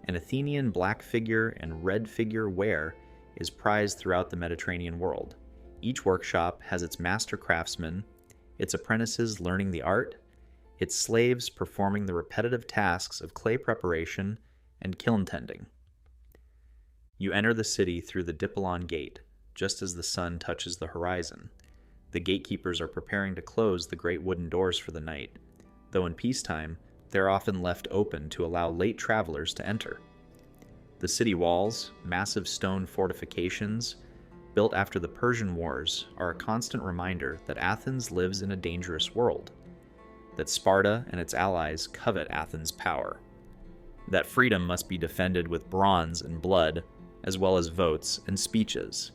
and Athenian black figure and red figure ware is prized throughout the Mediterranean world. Each workshop has its master craftsmen, its apprentices learning the art, its slaves performing the repetitive tasks of clay preparation and kiln tending. You enter the city through the Dippolon Gate, just as the sun touches the horizon. The gatekeepers are preparing to close the great wooden doors for the night, though in peacetime, they're often left open to allow late travelers to enter. The city walls, massive stone fortifications, built after the Persian Wars, are a constant reminder that Athens lives in a dangerous world, that Sparta and its allies covet Athens' power, that freedom must be defended with bronze and blood, as well as votes and speeches.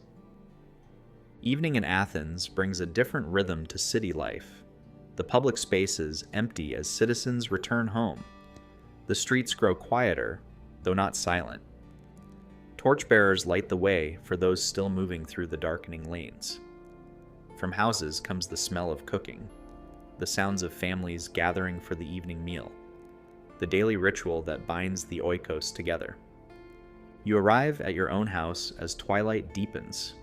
Evening in Athens brings a different rhythm to city life. The public spaces empty as citizens return home. The streets grow quieter, though not silent. Torchbearers light the way for those still moving through the darkening lanes. From houses comes the smell of cooking, the sounds of families gathering for the evening meal, the daily ritual that binds the oikos together. You arrive at your own house as twilight deepens.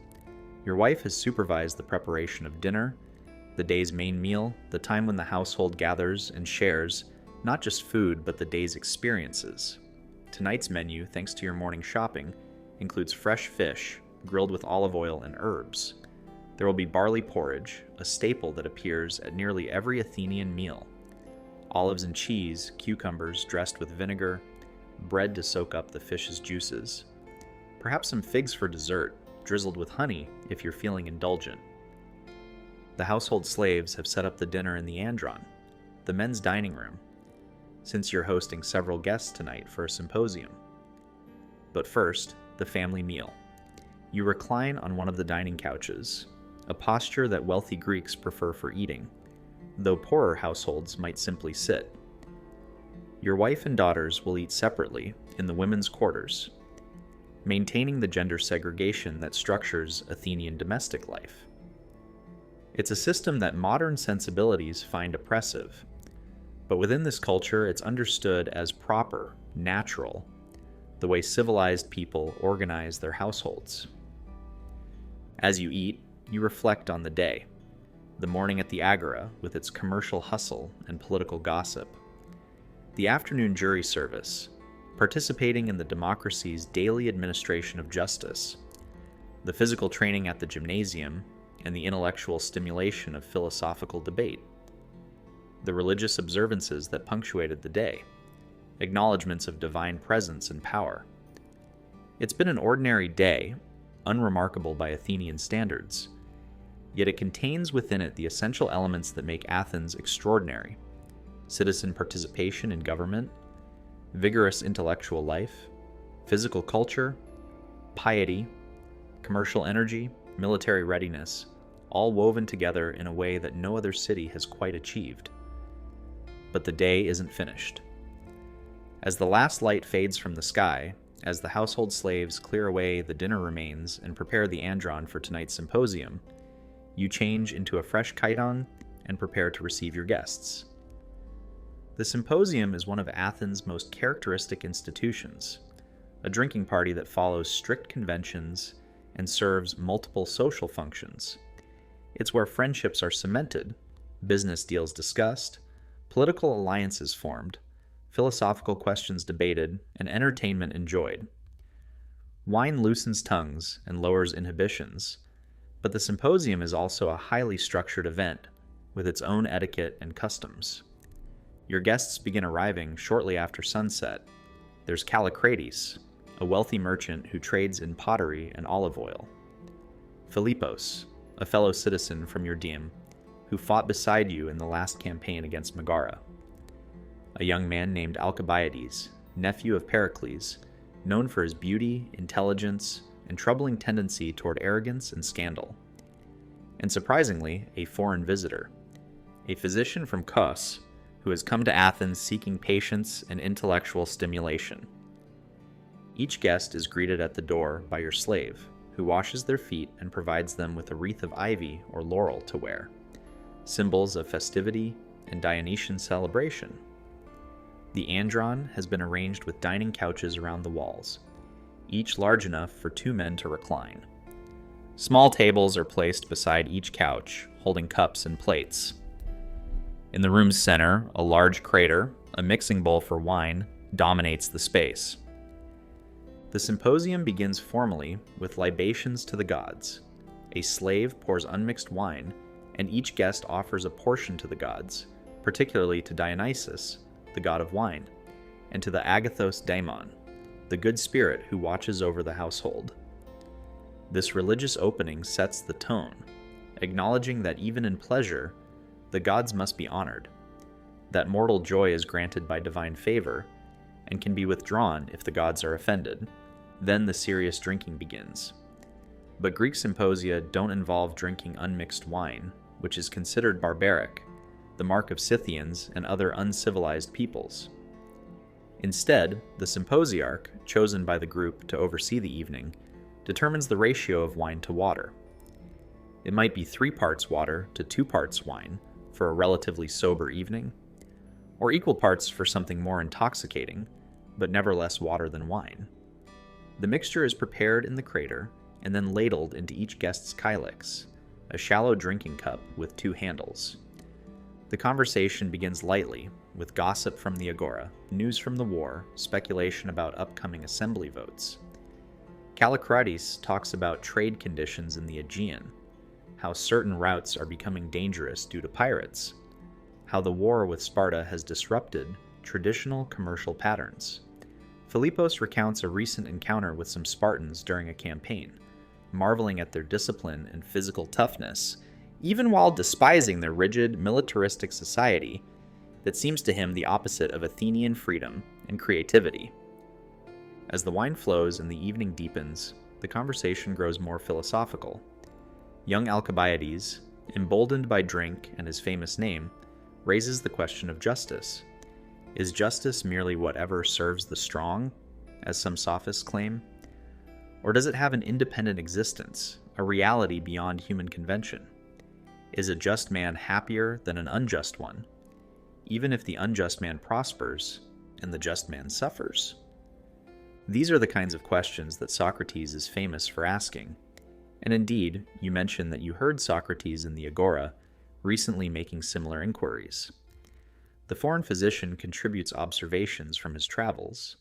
Your wife has supervised the preparation of dinner, the day's main meal, the time when the household gathers and shares not just food but the day's experiences. Tonight's menu, thanks to your morning shopping, includes fresh fish, grilled with olive oil and herbs. There will be barley porridge, a staple that appears at nearly every Athenian meal. Olives and cheese, cucumbers dressed with vinegar, bread to soak up the fish's juices. Perhaps some figs for dessert, drizzled with honey if you're feeling indulgent. The household slaves have set up the dinner in the andron, the men's dining room, since you're hosting several guests tonight for a symposium. But first, the family meal. You recline on one of the dining couches, a posture that wealthy Greeks prefer for eating, though poorer households might simply sit. Your wife and daughters will eat separately in the women's quarters, maintaining the gender segregation that structures Athenian domestic life. It's a system that modern sensibilities find oppressive, but within this culture it's understood as proper, natural, the way civilized people organize their households. As you eat, you reflect on the day, the morning at the Agora with its commercial hustle and political gossip, the afternoon jury service, participating in the democracy's daily administration of justice, the physical training at the gymnasium, and the intellectual stimulation of philosophical debate, the religious observances that punctuated the day, acknowledgments of divine presence and power. It's been an ordinary day, unremarkable by Athenian standards, yet it contains within it the essential elements that make Athens extraordinary: citizen participation in government, vigorous intellectual life, physical culture, piety, commercial energy, military readiness, all woven together in a way that no other city has quite achieved. But the day isn't finished. As the last light fades from the sky, as the household slaves clear away the dinner remains and prepare the andron for tonight's symposium, you change into a fresh chiton and prepare to receive your guests. The symposium is one of Athens' most characteristic institutions, a drinking party that follows strict conventions and serves multiple social functions. It's where friendships are cemented, business deals discussed, political alliances formed, philosophical questions debated, and entertainment enjoyed. Wine loosens tongues and lowers inhibitions, but the symposium is also a highly structured event with its own etiquette and customs. Your guests begin arriving shortly after sunset. There's Callicrates, a wealthy merchant who trades in pottery and olive oil. Philippos, a fellow citizen from your deme, who fought beside you in the last campaign against Megara. A young man named Alcibiades, nephew of Pericles, known for his beauty, intelligence, and troubling tendency toward arrogance and scandal. And surprisingly, a foreign visitor, a physician from Kos, who has come to Athens seeking patience and intellectual stimulation. Each guest is greeted at the door by your slave, who washes their feet and provides them with a wreath of ivy or laurel to wear, symbols of festivity and Dionysian celebration. The andron has been arranged with dining couches around the walls, each large enough for 2 men to recline. Small tables are placed beside each couch, holding cups and plates. In the room's center, a large crater, a mixing bowl for wine, dominates the space. The symposium begins formally with libations to the gods, A slave pours unmixed wine, and each guest offers a portion to the gods, particularly to Dionysus, the god of wine, and to the agathos daimon, the good spirit who watches over the household. This religious opening sets the tone, acknowledging that even in pleasure, the gods must be honored, that mortal joy is granted by divine favor, and can be withdrawn if the gods are offended. Then the serious drinking begins. But Greek symposia don't involve drinking unmixed wine, which is considered barbaric, the mark of Scythians and other uncivilized peoples. Instead, the symposiarch, chosen by the group to oversee the evening, determines the ratio of wine to water. It might be 3 parts water to 2 parts wine for a relatively sober evening, or equal parts for something more intoxicating, but never less water than wine. The mixture is prepared in the crater and then ladled into each guest's kylix, a shallow drinking cup with 2 handles. The conversation begins lightly, with gossip from the Agora, news from the war, speculation about upcoming assembly votes. Callicrates talks about trade conditions in the Aegean, how certain routes are becoming dangerous due to pirates, how the war with Sparta has disrupted traditional commercial patterns. Philippos recounts a recent encounter with some Spartans during a campaign, marveling at their discipline and physical toughness, even while despising their rigid, militaristic society that seems to him the opposite of Athenian freedom and creativity. As the wine flows and the evening deepens, the conversation grows more philosophical. Young Alcibiades, emboldened by drink and his famous name, raises the question of justice. Is justice merely whatever serves the strong, as some sophists claim? Or does it have an independent existence, a reality beyond human convention? Is a just man happier than an unjust one, even if the unjust man prospers and the just man suffers? These are the kinds of questions that Socrates is famous for asking. And indeed, you mentioned that you heard Socrates in the Agora recently making similar inquiries. The foreign physician contributes observations from his travels,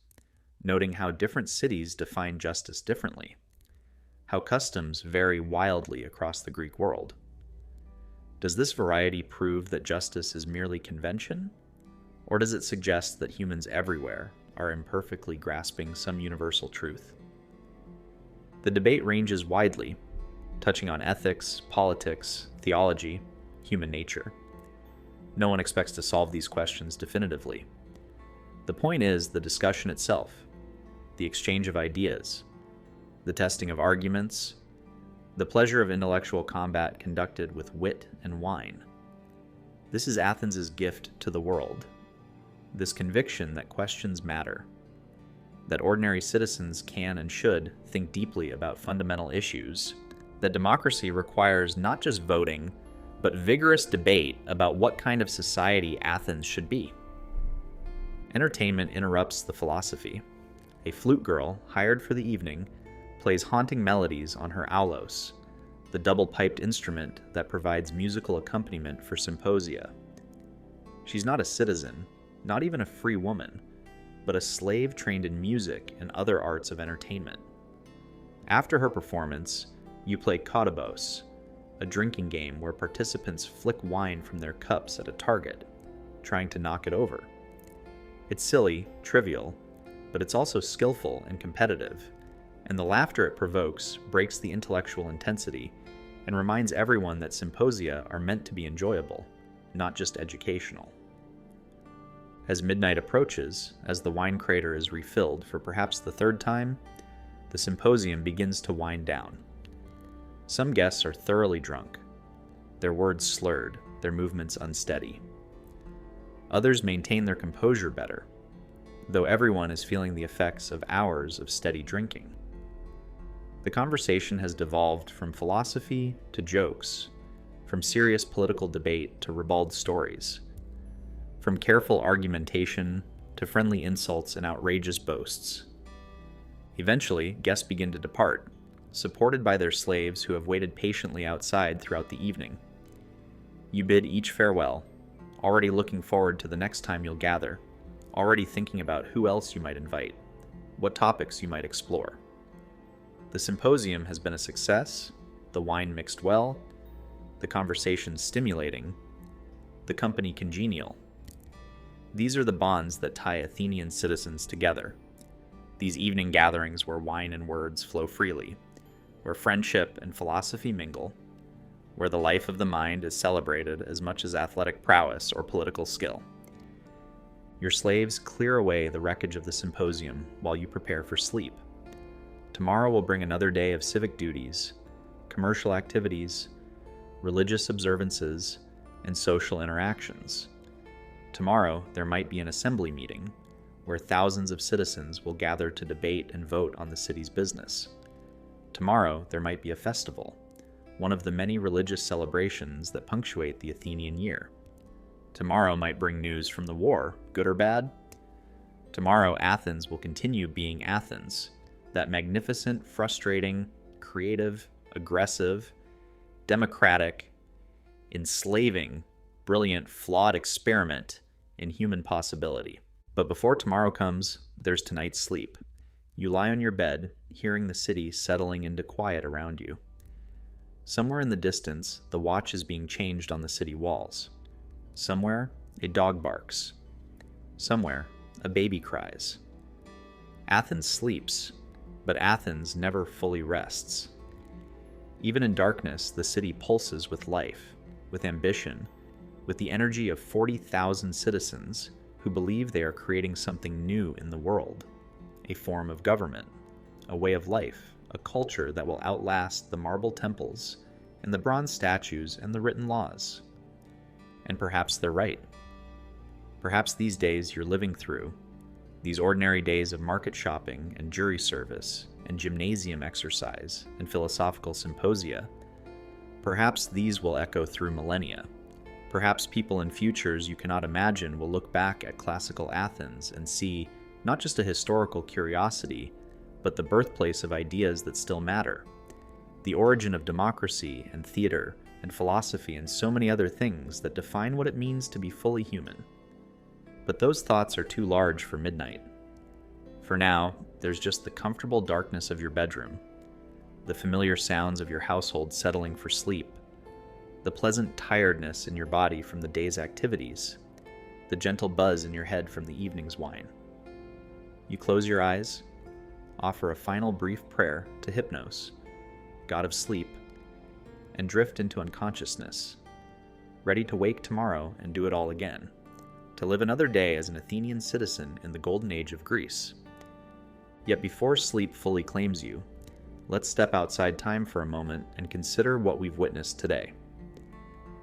noting how different cities define justice differently, how customs vary wildly across the Greek world. Does this variety prove that justice is merely convention, or does it suggest that humans everywhere are imperfectly grasping some universal truth? The debate ranges widely, touching on ethics, politics, theology, human nature. No one expects to solve these questions definitively. The point is the discussion itself, the exchange of ideas, the testing of arguments, the pleasure of intellectual combat conducted with wit and wine. This is Athens' gift to the world, this conviction that questions matter, that ordinary citizens can and should think deeply about fundamental issues, that democracy requires not just voting, but vigorous debate about what kind of society Athens should be. Entertainment interrupts the philosophy. A flute girl, hired for the evening, plays haunting melodies on her aulos, the double-piped instrument that provides musical accompaniment for symposia. She's not a citizen, not even a free woman, but a slave trained in music and other arts of entertainment. After her performance, you play Cotobos, a drinking game where participants flick wine from their cups at a target, trying to knock it over. It's silly, trivial, but it's also skillful and competitive, and the laughter it provokes breaks the intellectual intensity and reminds everyone that symposia are meant to be enjoyable, not just educational. As midnight approaches, as the wine crater is refilled for perhaps the 3rd time, the symposium begins to wind down. Some guests are thoroughly drunk, their words slurred, their movements unsteady. Others maintain their composure better, though everyone is feeling the effects of hours of steady drinking. The conversation has devolved from philosophy to jokes, from serious political debate to ribald stories, from careful argumentation to friendly insults and outrageous boasts. Eventually, guests begin to depart, supported by their slaves who have waited patiently outside throughout the evening. You bid each farewell, already looking forward to the next time you'll gather, already thinking about who else you might invite, what topics you might explore. The symposium has been a success, the wine mixed well, the conversation stimulating, the company congenial. These are the bonds that tie Athenian citizens together. These evening gatherings where wine and words flow freely, where friendship and philosophy mingle, where the life of the mind is celebrated as much as athletic prowess or political skill. Your slaves clear away the wreckage of the symposium while you prepare for sleep. Tomorrow will bring another day of civic duties, commercial activities, religious observances, and social interactions. Tomorrow, there might be an assembly meeting where thousands of citizens will gather to debate and vote on the city's business. Tomorrow, there might be a festival, one of the many religious celebrations that punctuate the Athenian year. Tomorrow might bring news from the war, good or bad. Tomorrow, Athens will continue being Athens, that magnificent, frustrating, creative, aggressive, democratic, enslaving, brilliant, flawed experiment in human possibility. But before tomorrow comes, there's tonight's sleep. You lie on your bed, hearing the city settling into quiet around you. Somewhere in the distance, the watch is being changed on the city walls. Somewhere, a dog barks. Somewhere, a baby cries. Athens sleeps, but Athens never fully rests. Even in darkness, the city pulses with life, with ambition, with the energy of 40,000 citizens who believe they are creating something new in the world, a form of government, a way of life, a culture that will outlast the marble temples and the bronze statues and the written laws. And perhaps they're right. Perhaps these days you're living through, these ordinary days of market shopping and jury service and gymnasium exercise and philosophical symposia, perhaps these will echo through millennia. Perhaps people in futures you cannot imagine will look back at classical Athens and see not just a historical curiosity, but the birthplace of ideas that still matter, the origin of democracy and theater and philosophy and so many other things that define what it means to be fully human. But those thoughts are too large for midnight. For now, there's just the comfortable darkness of your bedroom, the familiar sounds of your household settling for sleep, the pleasant tiredness in your body from the day's activities, the gentle buzz in your head from the evening's wine. You close your eyes, offer a final brief prayer to Hypnos, god of sleep, and drift into unconsciousness, ready to wake tomorrow and do it all again, to live another day as an Athenian citizen in the golden age of Greece. Yet before sleep fully claims you, let's step outside time for a moment and consider what we've witnessed today.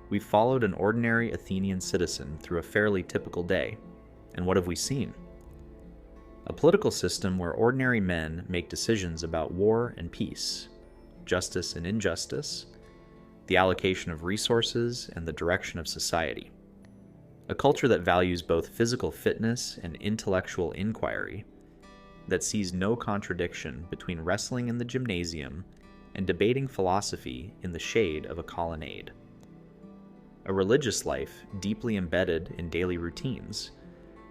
We've followed an ordinary Athenian citizen through a fairly typical day, and what have we seen? A political system where ordinary men make decisions about war and peace, justice and injustice, the allocation of resources, and the direction of society. A culture that values both physical fitness and intellectual inquiry, that sees no contradiction between wrestling in the gymnasium and debating philosophy in the shade of a colonnade. A religious life deeply embedded in daily routines,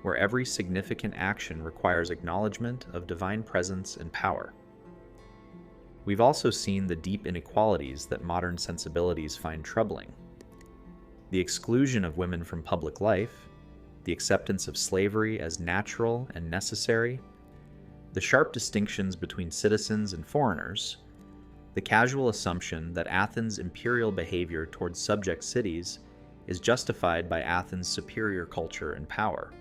where every significant action requires acknowledgement of divine presence and power. We've also seen the deep inequalities that modern sensibilities find troubling. The exclusion of women from public life, the acceptance of slavery as natural and necessary, the sharp distinctions between citizens and foreigners, the casual assumption that Athens' imperial behavior towards subject cities is justified by Athens' superior culture and power.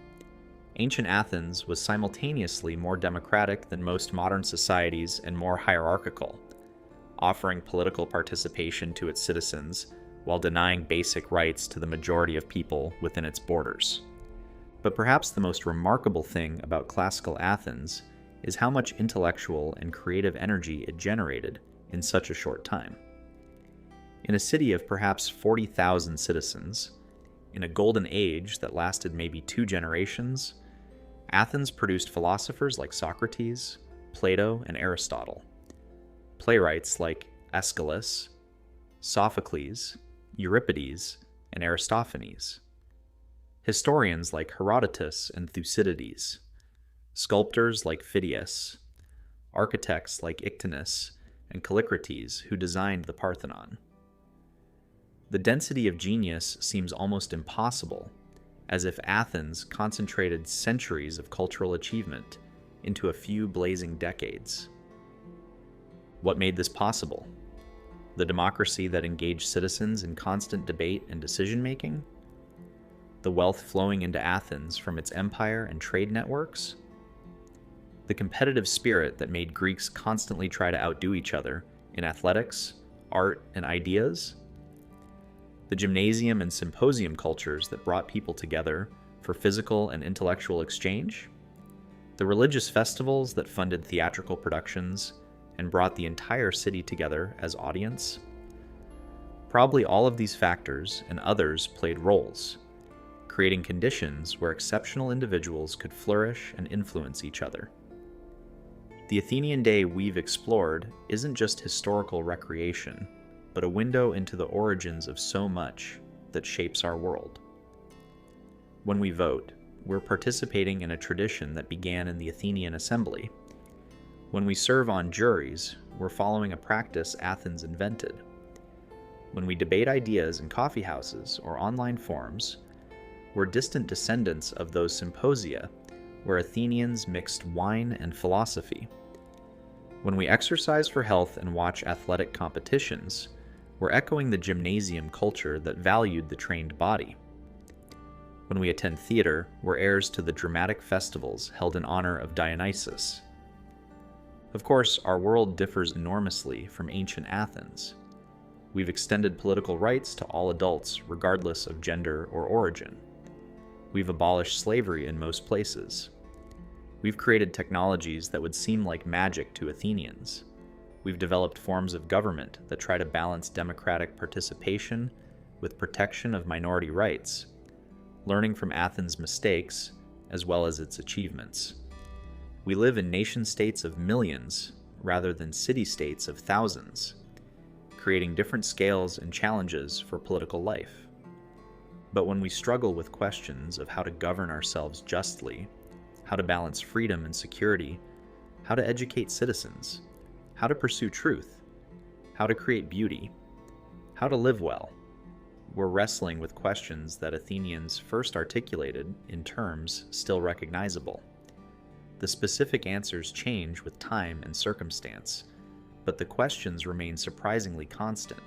Ancient Athens was simultaneously more democratic than most modern societies and more hierarchical, offering political participation to its citizens while denying basic rights to the majority of people within its borders. But perhaps the most remarkable thing about classical Athens is how much intellectual and creative energy it generated in such a short time. In a city of perhaps 40,000 citizens, in a golden age that lasted maybe 2 generations, Athens produced philosophers like Socrates, Plato, and Aristotle, playwrights like Aeschylus, Sophocles, Euripides, and Aristophanes, historians like Herodotus and Thucydides, sculptors like Phidias, architects like Ictinus, and Callicrates, who designed the Parthenon. The density of genius seems almost impossible, as if Athens concentrated centuries of cultural achievement into a few blazing decades. What made this possible? The democracy that engaged citizens in constant debate and decision-making? The wealth flowing into Athens from its empire and trade networks? The competitive spirit that made Greeks constantly try to outdo each other in athletics, art, and ideas? The gymnasium and symposium cultures that brought people together for physical and intellectual exchange? The religious festivals that funded theatrical productions and brought the entire city together as audience? Probably all of these factors and others played roles, creating conditions where exceptional individuals could flourish and influence each other. The Athenian day we've explored isn't just historical recreation, but a window into the origins of so much that shapes our world. When we vote, we're participating in a tradition that began in the Athenian assembly. When we serve on juries, we're following a practice Athens invented. When we debate ideas in coffee houses or online forums, we're distant descendants of those symposia where Athenians mixed wine and philosophy. When we exercise for health and watch athletic competitions, we're echoing the gymnasium culture that valued the trained body. When we attend theater, we're heirs to the dramatic festivals held in honor of Dionysus. Of course, our world differs enormously from ancient Athens. We've extended political rights to all adults, regardless of gender or origin. We've abolished slavery in most places. We've created technologies that would seem like magic to Athenians. We've developed forms of government that try to balance democratic participation with protection of minority rights, learning from Athens' mistakes as well as its achievements. We live in nation-states of millions rather than city-states of thousands, creating different scales and challenges for political life. But when we struggle with questions of how to govern ourselves justly, how to balance freedom and security, how to educate citizens, how to pursue truth, how to create beauty, how to live well, we're wrestling with questions that Athenians first articulated in terms still recognizable. The specific answers change with time and circumstance, but the questions remain surprisingly constant.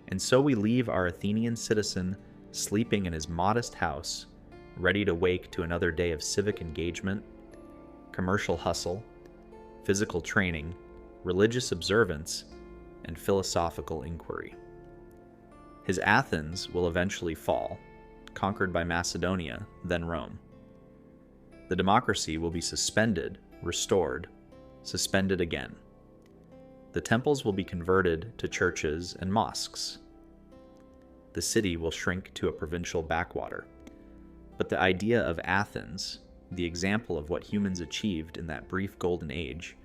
And so we leave our Athenian citizen sleeping in his modest house, ready to wake to another day of civic engagement, commercial hustle, physical training, religious observance, and philosophical inquiry. His Athens will eventually fall, conquered by Macedonia, then Rome. The democracy will be suspended, restored, suspended again. The temples will be converted to churches and mosques. The city will shrink to a provincial backwater. But the idea of Athens, the example of what humans achieved in that brief golden age,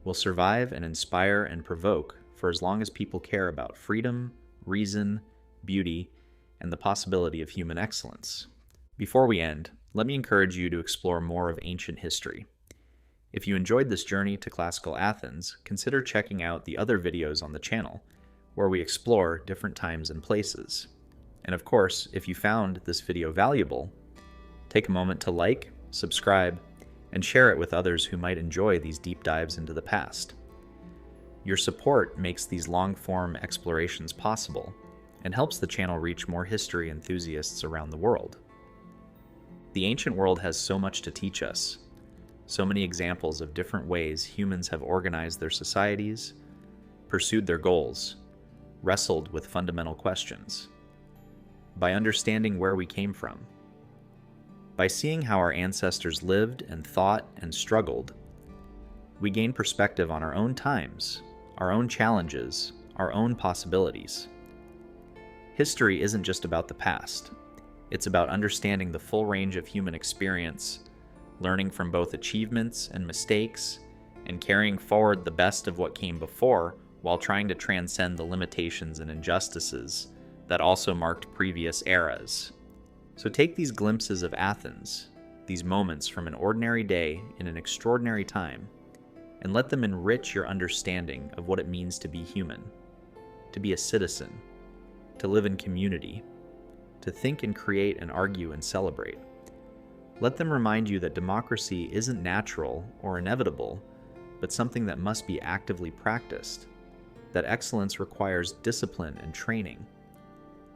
will survive and inspire and provoke for as long as people care about freedom, reason, beauty, and the possibility of human excellence. Before we end, let me encourage you to explore more of ancient history. If you enjoyed this journey to classical Athens, consider checking out the other videos on the channel, where we explore different times and places. And of course, if you found this video valuable, take a moment to like, subscribe, and share it with others who might enjoy these deep dives into the past. Your support makes these long-form explorations possible and helps the channel reach more history enthusiasts around the world. The ancient world has so much to teach us, so many examples of different ways humans have organized their societies, pursued their goals, wrestled with fundamental questions. By understanding where we came from, by seeing how our ancestors lived and thought and struggled, we gain perspective on our own times, our own challenges, our own possibilities. History isn't just about the past. It's about understanding the full range of human experience, learning from both achievements and mistakes, and carrying forward the best of what came before while trying to transcend the limitations and injustices that also marked previous eras. So take these glimpses of Athens, these moments from an ordinary day in an extraordinary time, and let them enrich your understanding of what it means to be human, to be a citizen, to live in community, to think and create and argue and celebrate. Let them remind you that democracy isn't natural or inevitable, but something that must be actively practiced, that excellence requires discipline and training,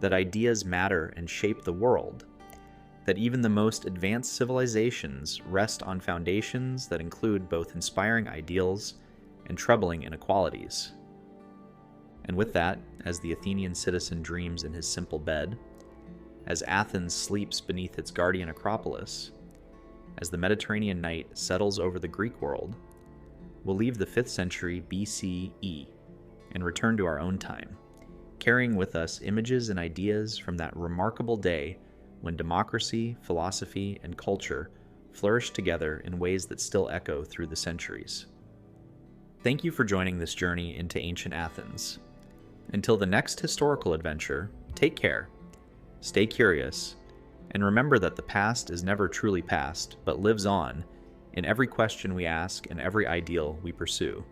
that ideas matter and shape the world, that even the most advanced civilizations rest on foundations that include both inspiring ideals and troubling inequalities. And with that, as the Athenian citizen dreams in his simple bed, as Athens sleeps beneath its guardian Acropolis, as the Mediterranean night settles over the Greek world, we'll leave the 5th century BCE and return to our own time, carrying with us images and ideas from that remarkable day when democracy, philosophy, and culture flourished together in ways that still echo through the centuries. Thank you for joining this journey into ancient Athens. Until the next historical adventure, take care, stay curious, and remember that the past is never truly past, but lives on in every question we ask and every ideal we pursue.